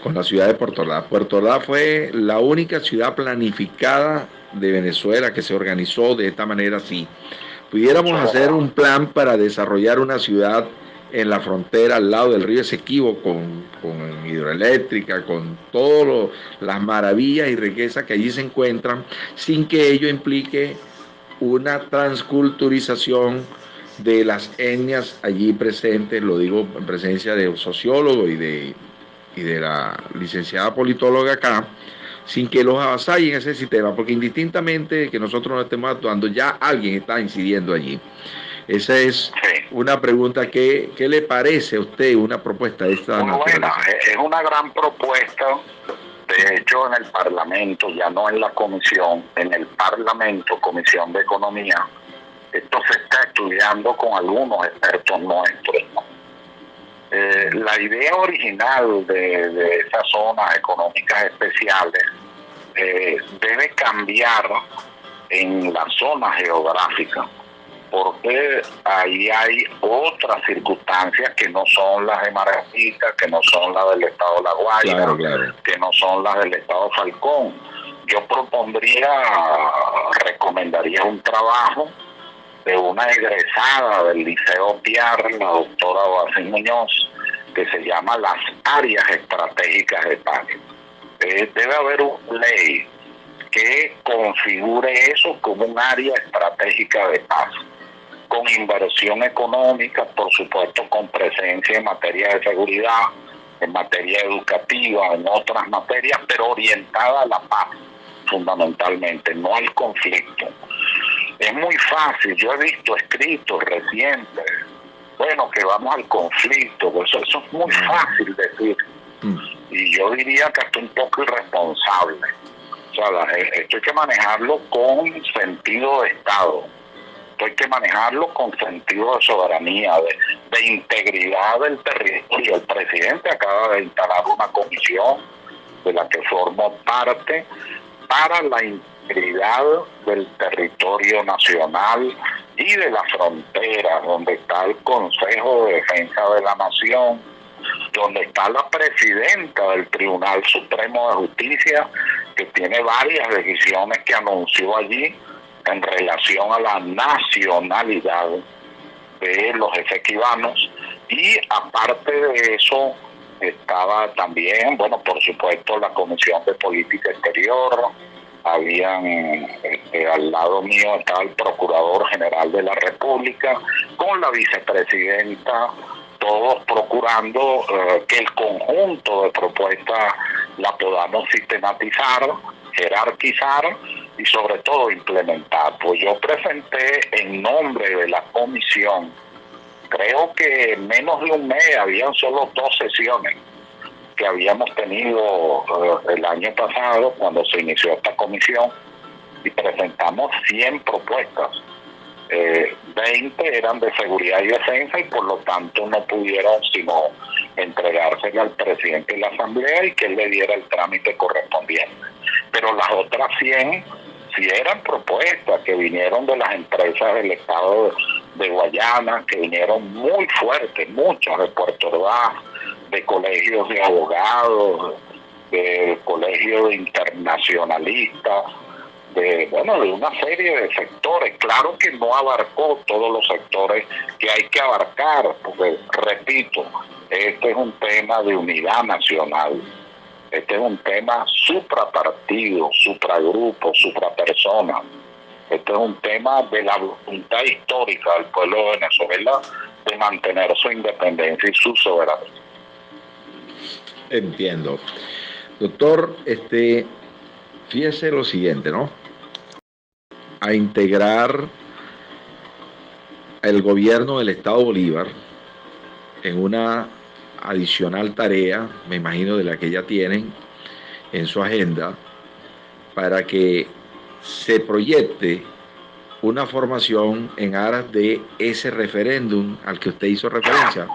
con la ciudad de Puerto Ordaz. Puerto Ordaz fue la única ciudad planificada de Venezuela que se organizó de esta manera así. Pudiéramos hacer un plan para desarrollar una ciudad en la frontera al lado del río Esequibo con hidroeléctrica, con todas las maravillas y riquezas que allí se encuentran, sin que ello implique una transculturización de las etnias allí presentes, lo digo en presencia de un sociólogo y de la licenciada politóloga acá, sin que los avasallen ese sistema, porque indistintamente que nosotros no estemos actuando, ya alguien está incidiendo allí. Esa es una pregunta. ¿Qué le parece a usted una propuesta de esta naturaleza? Bueno, es una gran propuesta. De hecho, en el Parlamento, ya no en la Comisión, en el Parlamento, Comisión de Economía, esto se está estudiando con algunos expertos nuestros. La idea original de esas zonas económicas especiales debe cambiar en la zona geográfica, porque ahí hay otras circunstancias que no son las de Margarita, que no son las del estado de La Guaira, claro. Que no son las del estado Falcón. Yo recomendaría un trabajo de una egresada del Liceo Piar, la doctora Oasis Muñoz, que se llama las áreas estratégicas de paz. Debe haber una ley que configure eso como un área estratégica de paz, con inversión económica, por supuesto con presencia en materia de seguridad, en materia educativa, en otras materias, pero orientada a la paz, fundamentalmente, no al conflicto. Es muy fácil, yo he visto escritos recientes, bueno, que vamos al conflicto, pues eso es muy fácil decir, y yo diría que hasta un poco irresponsable. O sea, esto hay que manejarlo con sentido de Estado. Esto hay que manejarlo con sentido de soberanía, de integridad del territorio. El presidente acaba de instalar una comisión de la que formo parte para la integridad del territorio nacional y de la frontera, donde está el Consejo de Defensa de la Nación, donde está la presidenta del Tribunal Supremo de Justicia, que tiene varias decisiones que anunció allí en relación a la nacionalidad de los efequivanos. Y aparte de eso estaba también, bueno, por supuesto, la Comisión de Política Exterior. Habían, al lado mío estaba el Procurador General de la República con la vicepresidenta, todos procurando que el conjunto de propuestas la podamos sistematizar, jerarquizar y sobre todo implementar. Pues yo presenté en nombre de la comisión, creo que en menos de un mes, habían solo 2 sesiones que habíamos tenido el año pasado cuando se inició esta comisión, y presentamos 100 propuestas. 20 eran de seguridad y defensa y por lo tanto no pudieron sino entregársela al presidente de la Asamblea y que él le diera el trámite correspondiente. Pero las otras 100 sí eran propuestas que vinieron de las empresas del estado de Guayana, que vinieron muy fuertes, muchas de Puerto Ordaz, de colegios de abogados, de colegios de internacionalistas, de una serie de sectores. Claro que no abarcó todos los sectores que hay que abarcar, porque, repito, este es un tema de unidad nacional. Este es un tema suprapartido, supragrupo, suprapersona. Este es un tema de la voluntad histórica del pueblo de Venezuela de mantener su independencia y su soberanía. Entiendo. Doctor, fíjese lo siguiente, ¿no? A integrar el gobierno del Estado Bolívar en una adicional tarea, me imagino de la que ya tienen en su agenda, para que se proyecte una formación en aras de ese referéndum al que usted hizo referencia.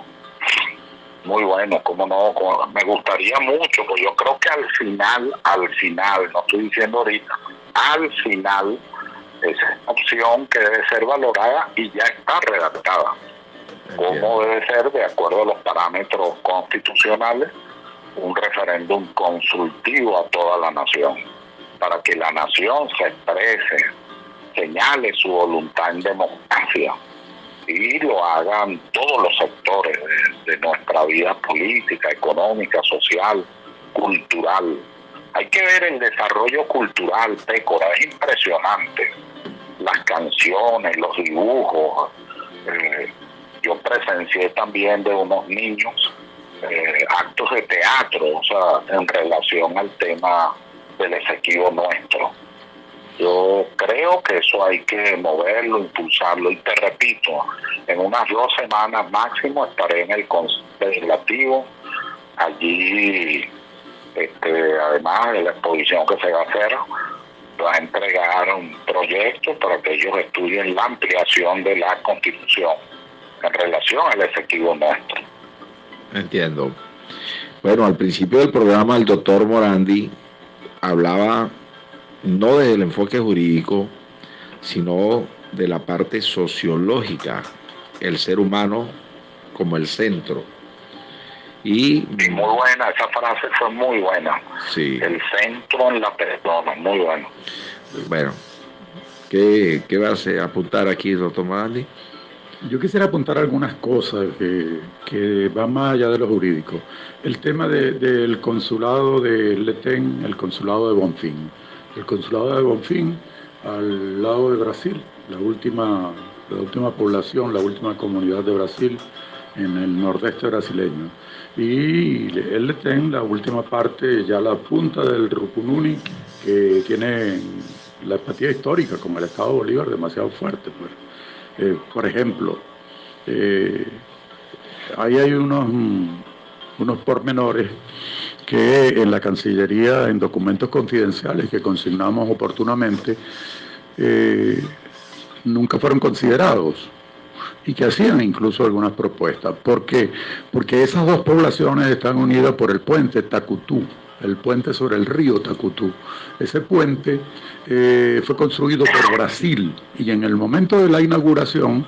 Muy bueno, cómo no, me gustaría mucho, pues yo creo que al final, no estoy diciendo ahorita, al final, esa es una opción que debe ser valorada y ya está redactada. Cómo debe ser, de acuerdo a los parámetros constitucionales, un referéndum consultivo a toda la nación, para que la nación se exprese, señale su voluntad en democracia, y lo hagan todos los sectores de nuestra vida política, económica, social, cultural. Hay que ver el desarrollo cultural, Pécora, es impresionante. Las canciones, los dibujos. Yo presencié también de unos niños actos de teatro, o sea, en relación al tema del Esequibo nuestro. Yo creo que eso hay que moverlo, impulsarlo, y te repito, en unas 2 semanas máximo estaré en el Consejo Legislativo. Allí, además de la exposición que se va a hacer, va a entregar un proyecto para que ellos estudien la ampliación de la Constitución en relación al Esequibo nuestro. Entiendo. Bueno, al principio del programa el doctor Morandi hablaba no desde el enfoque jurídico, sino de la parte sociológica, el ser humano como el centro. Y muy buena, esa frase fue muy buena. Sí. El centro en la persona, muy bueno. Bueno, ¿qué vas a apuntar aquí, doctor Morandi? Yo quisiera apuntar algunas cosas que van más allá de lo jurídico. El tema del consulado de Letén, el consulado de Bonfim. El consulado de Bonfim, al lado de Brasil, la última población, la última comunidad de Brasil en el nordeste brasileño. Y el Letén, la última parte, ya la punta del Rupununi, que tiene la empatía histórica con el Estado Bolívar demasiado fuerte, pues. Por ejemplo, ahí hay unos pormenores que en la Cancillería, en documentos confidenciales que consignamos oportunamente, nunca fueron considerados y que hacían incluso algunas propuestas. ¿Por qué? Porque esas dos poblaciones están unidas por el puente Tacutú, el puente sobre el río Tacutú. Ese puente fue construido por Brasil y en el momento de la inauguración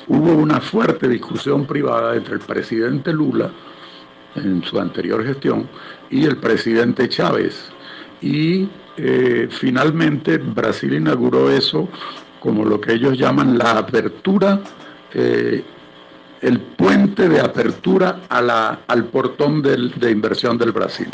hubo una fuerte discusión privada entre el presidente Lula en su anterior gestión y el presidente Chávez, y finalmente Brasil inauguró eso como lo que ellos llaman la apertura, el puente de apertura al portón de inversión del Brasil.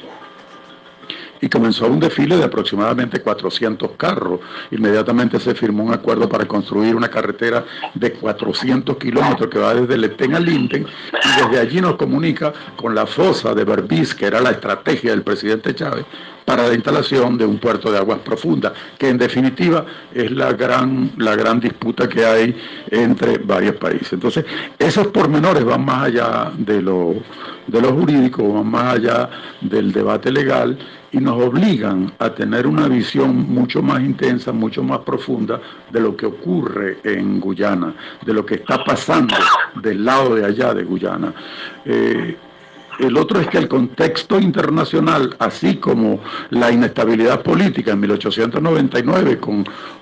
Y comenzó un desfile de aproximadamente 400 carros. Inmediatamente se firmó un acuerdo para construir una carretera de 400 kilómetros que va desde Letén a Linden, y desde allí nos comunica con la fosa de Berbiz, que era la estrategia del presidente Chávez, para la instalación de un puerto de aguas profundas, que en definitiva es la gran disputa que hay entre varios países. Entonces, esos pormenores van más allá de lo jurídico, van más allá del debate legal, y nos obligan a tener una visión mucho más intensa, mucho más profunda de lo que ocurre en Guyana, de lo que está pasando del lado de allá de Guyana. El otro es que el contexto internacional, así como la inestabilidad política en 1899,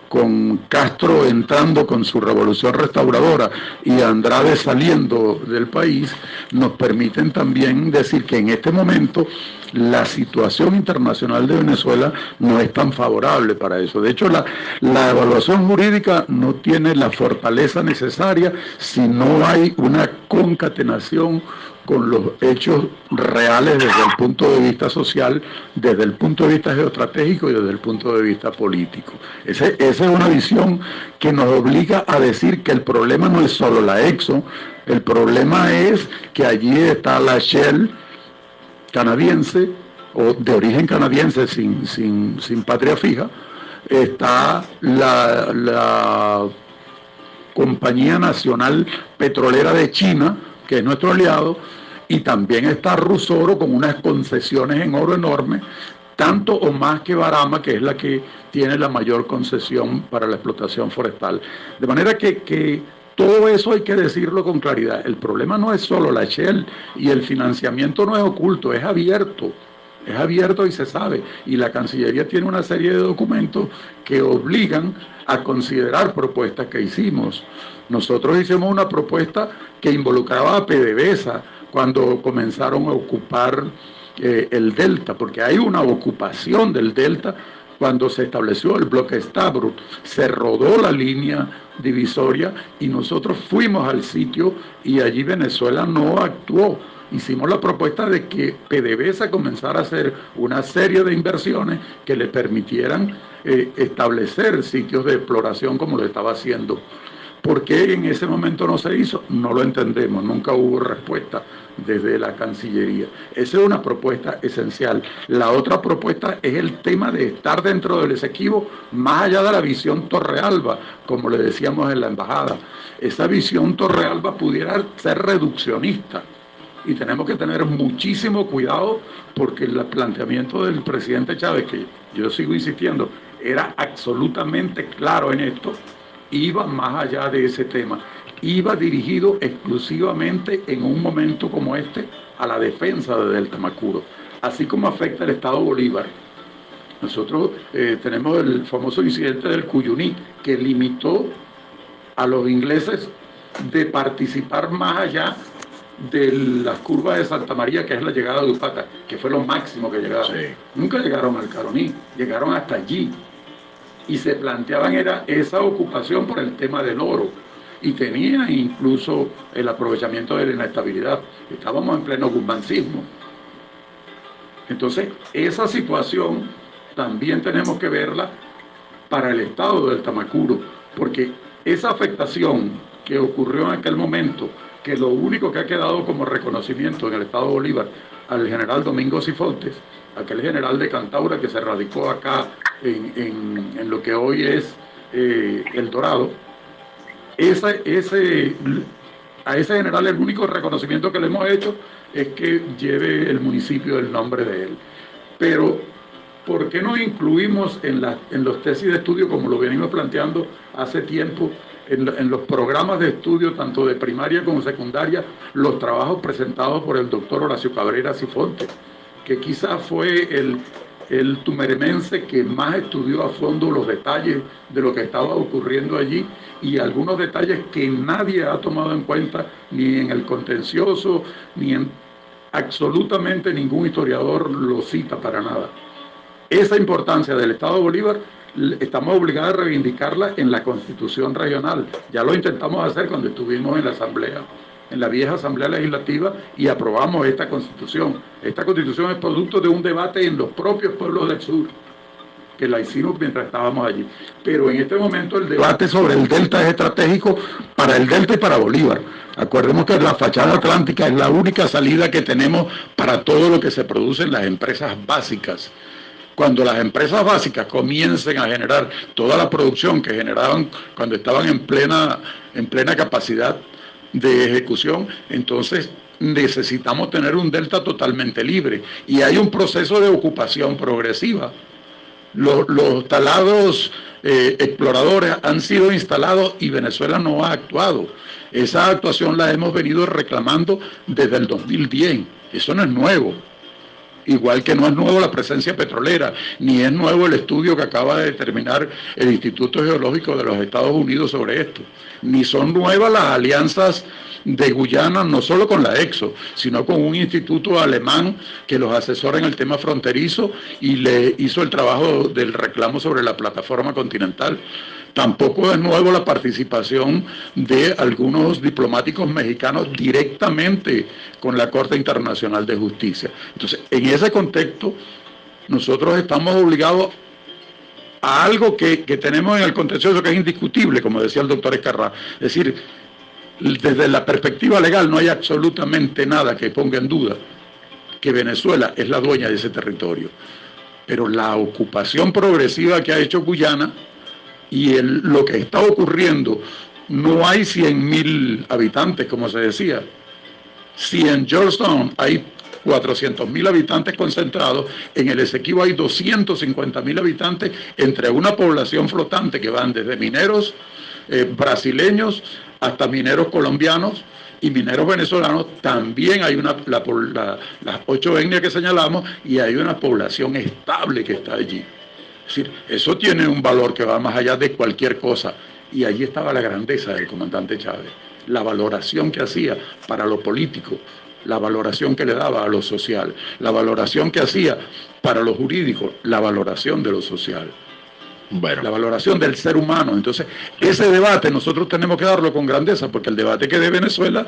con Castro entrando con su revolución restauradora y Andrade saliendo del país, nos permiten también decir que en este momento la situación internacional de Venezuela no es tan favorable para eso. De hecho, la evaluación jurídica no tiene la fortaleza necesaria si no hay una concatenación con los hechos reales desde el punto de vista social, desde el punto de vista geoestratégico y desde el punto de vista político. Esa es una visión que nos obliga a decir que el problema no es solo la Exxon, el problema es que allí está la Shell canadiense, o de origen canadiense sin patria fija, está la Compañía Nacional Petrolera de China, que es nuestro aliado, y también está Rusoro con unas concesiones en oro enormes, tanto o más que Barama, que es la que tiene la mayor concesión para la explotación forestal. De manera que todo eso hay que decirlo con claridad. El problema no es solo la Shell, y el financiamiento no es oculto, es abierto. Es abierto y se sabe, y la Cancillería tiene una serie de documentos que obligan a considerar propuestas que hicimos. Nosotros hicimos una propuesta que involucraba a PDVSA cuando comenzaron a ocupar el Delta, porque hay una ocupación del Delta. Cuando se estableció el bloque Stabrut, se rodó la línea divisoria y nosotros fuimos al sitio, y allí Venezuela no actuó. Hicimos la propuesta de que PDVSA comenzara a hacer una serie de inversiones que le permitieran establecer sitios de exploración como lo estaba haciendo. ¿Por qué en ese momento no se hizo? No lo entendemos, nunca hubo respuesta desde la Cancillería. Esa es una propuesta esencial. La otra propuesta es el tema de estar dentro del Esequibo, más allá de la visión Torrealba, como le decíamos en la embajada. Esa visión Torrealba pudiera ser reduccionista, y tenemos que tener muchísimo cuidado, porque el planteamiento del presidente Chávez, que yo sigo insistiendo, era absolutamente claro en esto, iba más allá de ese tema, iba dirigido exclusivamente en un momento como este a la defensa de Delta Macuro, así como afecta el Estado Bolívar. Nosotros tenemos el famoso incidente del Cuyuní, que limitó a los ingleses de participar más allá de las curvas de Santa María, que es la llegada de Upata, que fue lo máximo que llegaron. Sí. Nunca llegaron al Caroní, llegaron hasta allí. Y se planteaban era esa ocupación por el tema del oro, y tenía incluso el aprovechamiento de la inestabilidad. Estábamos en pleno guzmancismo. Entonces, esa situación también tenemos que verla para el estado del Tamacuro, porque esa afectación que ocurrió en aquel momento, que lo único que ha quedado como reconocimiento en el estado Bolívar al general Domingo Cifontes, aquel general de Cantaura que se radicó acá en lo que hoy es El Dorado, ese a ese general el único reconocimiento que le hemos hecho es que lleve el municipio el nombre de él. Pero, ¿por qué no incluimos en los tesis de estudio, como lo venimos planteando hace tiempo, en los programas de estudio, tanto de primaria como secundaria, los trabajos presentados por el doctor Horacio Cabrera Sifonte, que quizás fue el tumeremense que más estudió a fondo los detalles de lo que estaba ocurriendo allí y algunos detalles que nadie ha tomado en cuenta, ni en el contencioso, ni en absolutamente ningún historiador lo cita para nada. Esa importancia del Estado de Bolívar estamos obligados a reivindicarla en la Constitución regional. Ya lo intentamos hacer cuando estuvimos en la Asamblea, en la vieja Asamblea Legislativa, y aprobamos esta Constitución. Esta Constitución es producto de un debate en los propios pueblos del sur, que la hicimos mientras estábamos allí. Pero en este momento el debate sobre el delta es estratégico para el delta y para Bolívar. Acordemos que la fachada atlántica es la única salida que tenemos para todo lo que se produce en las empresas básicas. Cuando las empresas básicas comiencen a generar toda la producción que generaban cuando estaban en plena capacidad de ejecución, entonces necesitamos tener un delta totalmente libre. Y hay un proceso de ocupación progresiva. Los talados exploradores han sido instalados y Venezuela no ha actuado. Esa actuación la hemos venido reclamando desde el 2010. Eso no es nuevo. Igual que no es nuevo la presencia petrolera, ni es nuevo el estudio que acaba de determinar el Instituto Geológico de los Estados Unidos sobre esto, ni son nuevas las alianzas de Guyana, no solo con la EXO, sino con un instituto alemán que los asesora en el tema fronterizo y le hizo el trabajo del reclamo sobre la plataforma continental. Tampoco es nuevo la participación de algunos diplomáticos mexicanos directamente con la Corte Internacional de Justicia. Entonces, en ese contexto, nosotros estamos obligados a algo que tenemos en el contencioso que es indiscutible, como decía el doctor Escarrá. Es decir, desde la perspectiva legal no hay absolutamente nada que ponga en duda que Venezuela es la dueña de ese territorio. Pero la ocupación progresiva que ha hecho Guyana y lo que está ocurriendo, no hay 100.000 habitantes, como se decía. Si en Georgetown hay 400.000 habitantes concentrados, en el Esequibo hay 250.000 habitantes entre una población flotante que van desde mineros brasileños hasta mineros colombianos y mineros venezolanos. También hay las 8 etnias que señalamos y hay una población estable que está allí. Es decir, eso tiene un valor que va más allá de cualquier cosa. Y allí estaba la grandeza del comandante Chávez, la valoración que hacía para lo político, la valoración que le daba a lo social, la valoración que hacía para lo jurídico, la valoración de lo social, la valoración del ser humano. Entonces, ese debate nosotros tenemos que darlo con grandeza, porque el debate que de Venezuela,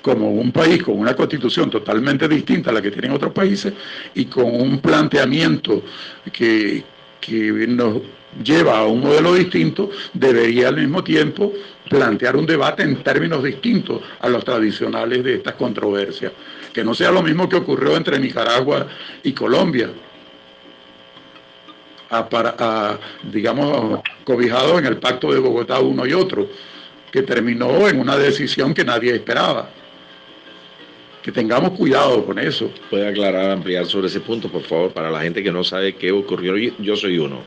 como un país con una constitución totalmente distinta a la que tienen otros países y con un planteamiento que nos lleva a un modelo distinto, debería al mismo tiempo plantear un debate en términos distintos a los tradicionales de estas controversias. Que no sea lo mismo que ocurrió entre Nicaragua y Colombia, digamos, cobijados en el Pacto de Bogotá uno y otro, que terminó en una decisión que nadie esperaba. Que tengamos cuidado con eso. ¿Puede aclarar, ampliar sobre ese punto, por favor, para la gente que no sabe qué ocurrió? Yo soy uno.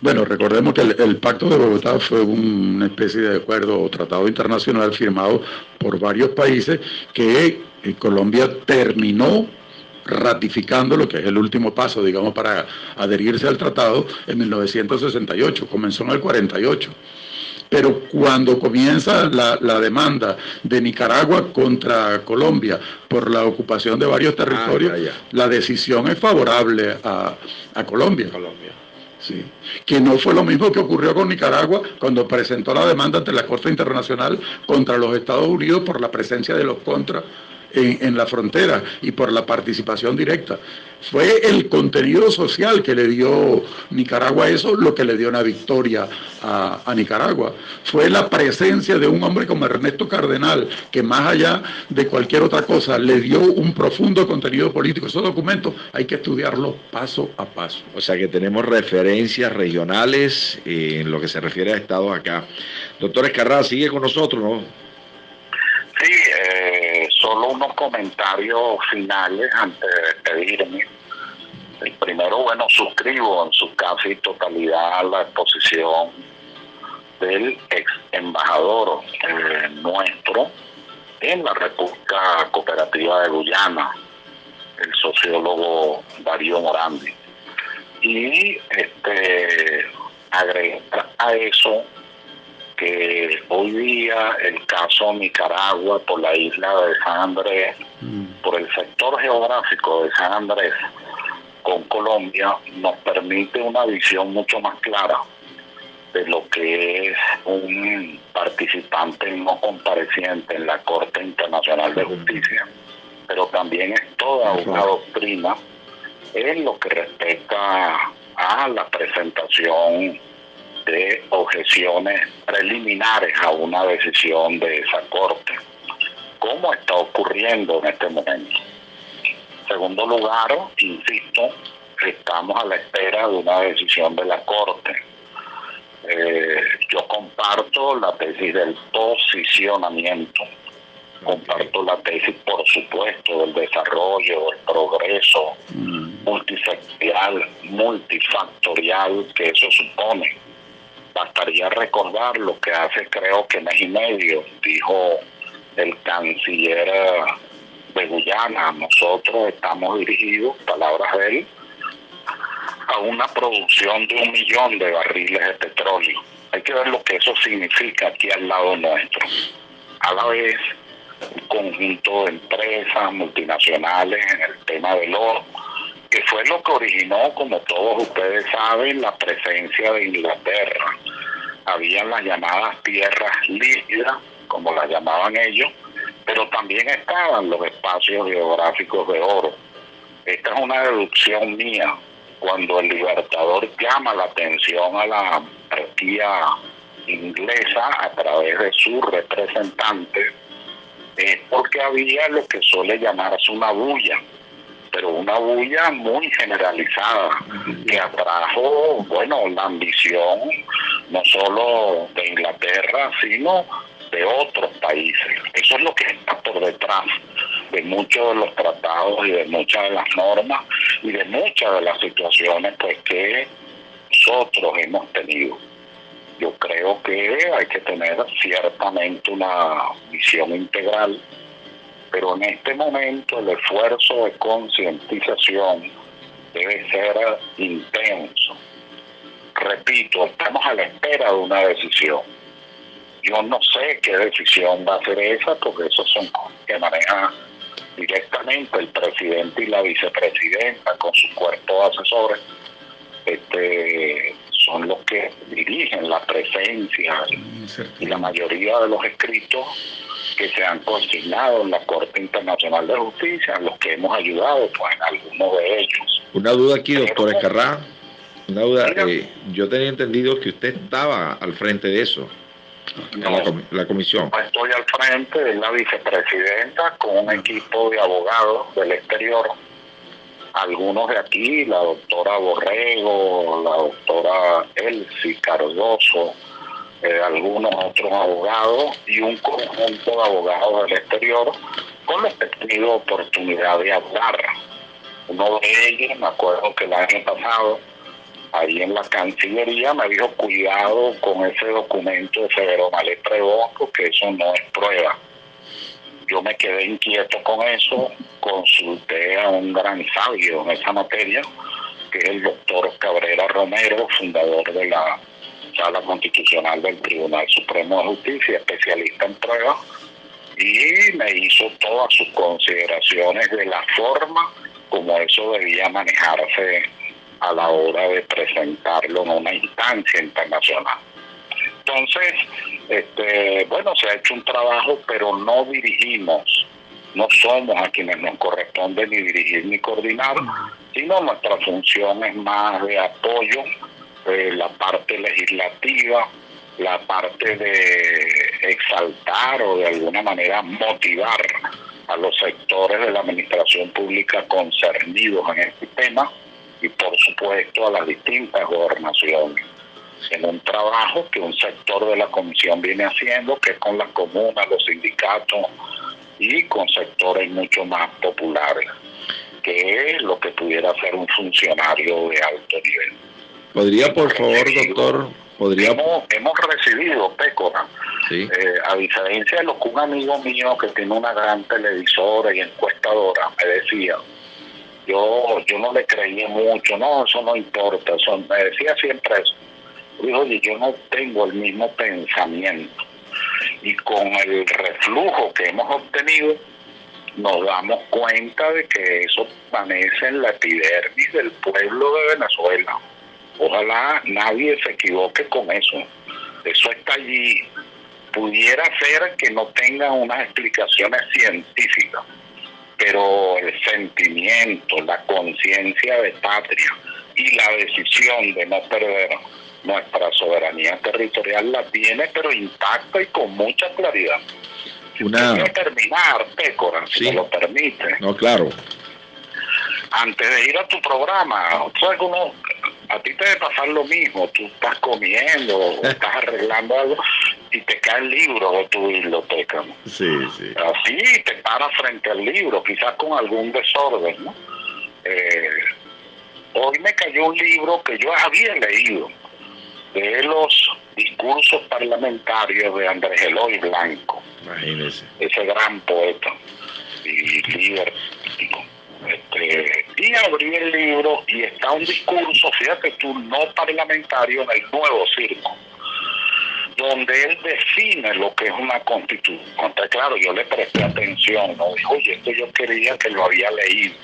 Bueno, recordemos que el Pacto de Bogotá fue una especie de acuerdo o tratado internacional firmado por varios países que Colombia terminó ratificando, lo que es el último paso, digamos, para adherirse al tratado en 1968, comenzó en el 48. Pero cuando comienza la demanda de Nicaragua contra Colombia por la ocupación de varios territorios, la decisión es favorable a Colombia. Sí. Que no fue lo mismo que ocurrió con Nicaragua cuando presentó la demanda ante la Corte Internacional contra los Estados Unidos por la presencia de los contras en la frontera y por la participación directa. Fue el contenido social que le dio Nicaragua a eso lo que le dio una victoria a Nicaragua. Fue la presencia de un hombre como Ernesto Cardenal, que más allá de cualquier otra cosa le dio un profundo contenido político. Esos documentos hay que estudiarlos paso a paso. O sea que tenemos referencias regionales en lo que se refiere a estados acá. Doctor Escarrá, sigue con nosotros, ¿no? Sí, solo unos comentarios finales antes de despedirme. El primero, bueno, suscribo en su casi totalidad la exposición del ex embajador nuestro en la República Cooperativa de Guyana, el sociólogo Darío Morandi. Y agregar a eso que hoy día el caso Nicaragua por la isla de San Andrés, por el sector geográfico de San Andrés con Colombia, nos permite una visión mucho más clara de lo que es un participante no compareciente en la Corte Internacional de Justicia, pero también es toda una doctrina en lo que respecta a la presentación de objeciones preliminares a una decisión de esa Corte, como está ocurriendo en este momento. En segundo lugar, insisto, estamos a la espera de una decisión de la Corte. Yo comparto la tesis del posicionamiento, comparto la tesis, por supuesto, del desarrollo, del progreso multisectorial, multifactorial que eso supone. Bastaría recordar lo que hace, creo que mes y medio, dijo el canciller de Guyana: nosotros estamos dirigidos, palabras de él, a una producción de 1 millón de barriles de petróleo. Hay que ver lo que eso significa aquí al lado nuestro. A la vez, un conjunto de empresas multinacionales en el tema del oro, que fue lo que originó, como todos ustedes saben, la presencia de Inglaterra. Habían las llamadas tierras líquidas, como las llamaban ellos, pero también estaban los espacios geográficos de oro. Esta es una deducción mía. Cuando el Libertador llama la atención a la monarquía inglesa a través de su representante, es porque había lo que suele llamarse una bulla, pero una bulla muy generalizada, que atrajo, bueno, la ambición no solo de Inglaterra, sino de otros países. Eso es lo que está por detrás de muchos de los tratados y de muchas de las normas y de muchas de las situaciones pues que nosotros hemos tenido. Yo creo que hay que tener ciertamente una visión integral, pero en este momento el esfuerzo de concientización debe ser intenso. Repito, estamos a la espera de una decisión. Yo no sé qué decisión va a ser esa, porque esos son cosas que maneja directamente el presidente y la vicepresidenta con su cuerpo de asesores. Son los que dirigen la presencia y la mayoría de los escritos que se han consignado en la Corte Internacional de Justicia, en los que hemos ayudado pues en algunos de ellos. Una duda aquí, doctor Escarrá. Una duda. Yo tenía entendido que usted estaba al frente de eso. No, la comisión. No estoy al frente, de la vicepresidenta con un equipo de abogados del exterior, algunos de aquí, la doctora Borrego, la doctora Elsie Cardoso, algunos otros abogados y un conjunto de abogados del exterior con los que he tenido oportunidad de hablar. Uno de ellos, me acuerdo que el año pasado, ahí en la Cancillería, me dijo: cuidado con ese documento de Severo Malet Prebón, porque eso no es prueba. Yo me quedé inquieto con eso, consulté a un gran sabio en esa materia, que es el doctor Cabrera Romero, fundador de la Sala Constitucional del Tribunal Supremo de Justicia, especialista en pruebas, y me hizo todas sus consideraciones de la forma como eso debía manejarse a la hora de presentarlo en una instancia internacional. Entonces, bueno, se ha hecho un trabajo, pero no dirigimos, no somos a quienes nos corresponde ni dirigir ni coordinar, sino nuestra función es más de apoyo, la parte legislativa, la parte de exaltar o de alguna manera motivar a los sectores de la administración pública concernidos en este tema, y por supuesto a las distintas gobernaciones. en un trabajo que un sector de la comisión viene haciendo, que es con las comunas, los sindicatos y con sectores mucho más populares, que es lo que pudiera ser un funcionario de alto nivel. ¿Podría, por favor, doctor? Hemos recibido, Pécora, sí, a diferencia de lo que un amigo mío que tiene una gran televisora y encuestadora me decía, yo no le creía mucho, no, eso no importa, me decía siempre eso. Dijo, oye, yo no tengo el mismo pensamiento. Y con el reflujo que hemos obtenido, nos damos cuenta de que eso permanece en la epidermis del pueblo de Venezuela. Ojalá nadie se equivoque con eso. Eso está allí. Pudiera ser que no tenga unas explicaciones científicas, pero el sentimiento, la conciencia de patria y la decisión de no perder nuestra soberanía territorial la tiene, pero intacta y con mucha claridad. Quería terminar, Pécora, si me lo permite. No, claro. Antes de ir a tu programa, ¿sabes cómo? A ti te debe pasar lo mismo, tú estás comiendo, estás arreglando algo y te cae el libro de tu biblioteca, ¿no? Sí, sí. Así te paras frente al libro, quizás con algún desorden, ¿no? Hoy me cayó un libro que yo había leído, de los discursos parlamentarios de Andrés Eloy Blanco. Imagínese. Ese gran poeta y líder político. Y abrí el libro y está un discurso, fíjate tú, no parlamentario, en el Nuevo Circo, donde él define lo que es una constitución. Entonces, claro, yo le presté atención, ¿no? Dijo, oye, esto yo quería que lo había leído.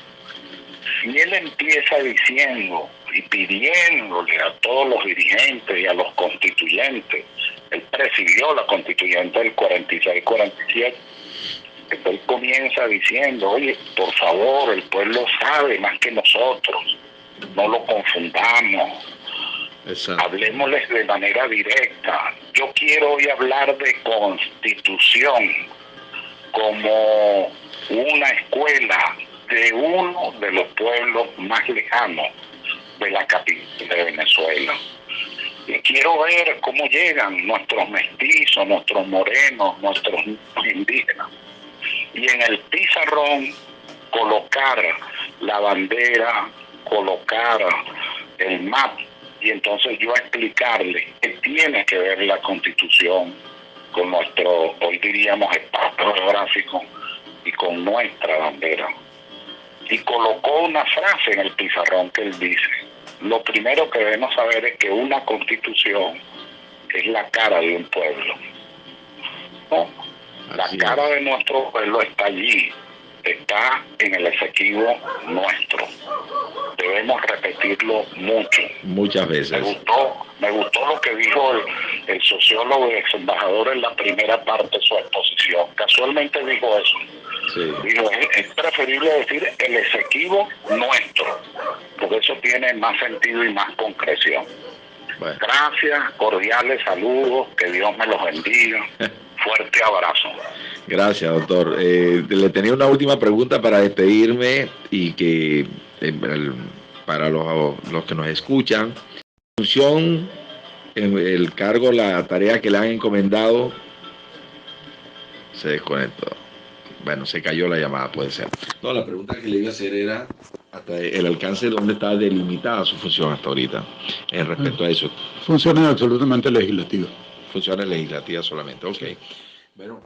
Y él empieza diciendo y pidiéndole a todos los dirigentes y a los constituyentes, él presidió la constituyente del 46-47, él comienza diciendo, oye, por favor, el pueblo sabe más que nosotros, no lo confundamos, hablemosles de manera directa. Yo quiero hoy hablar de constitución como una escuela de uno de los pueblos más lejanos de la capital de Venezuela. Y quiero ver cómo llegan nuestros mestizos, nuestros morenos, nuestros indígenas. Y en el pizarrón colocar la bandera, colocar el mapa, y entonces yo explicarle que tiene que ver la Constitución con nuestro, hoy diríamos, espacio geográfico y con nuestra bandera. Y colocó una frase en el pizarrón que él dice, lo primero que debemos saber es que una Constitución es la cara de un pueblo, ¿no? La cara de nuestro pueblo está allí, está en el Esequibo nuestro. Debemos repetirlo mucho. Muchas veces. Me gustó lo que dijo el sociólogo y ex embajador en la primera parte de su exposición. Casualmente dijo eso. Sí. Dijo, es preferible decir el Esequibo nuestro, porque eso tiene más sentido y más concreción. Bueno. Gracias, cordiales saludos, que Dios me los bendiga. Fuerte abrazo. Gracias, doctor. Le tenía una última pregunta para despedirme y que para los que nos escuchan, función, el cargo, la tarea que le han encomendado, se desconectó. Bueno, se cayó la llamada, puede ser. No, la pregunta que le iba a hacer era hasta el alcance de dónde está delimitada su función hasta ahorita, en respecto a eso. Funciones absolutamente legislativas. Funciones legislativas solamente, ok. Bueno,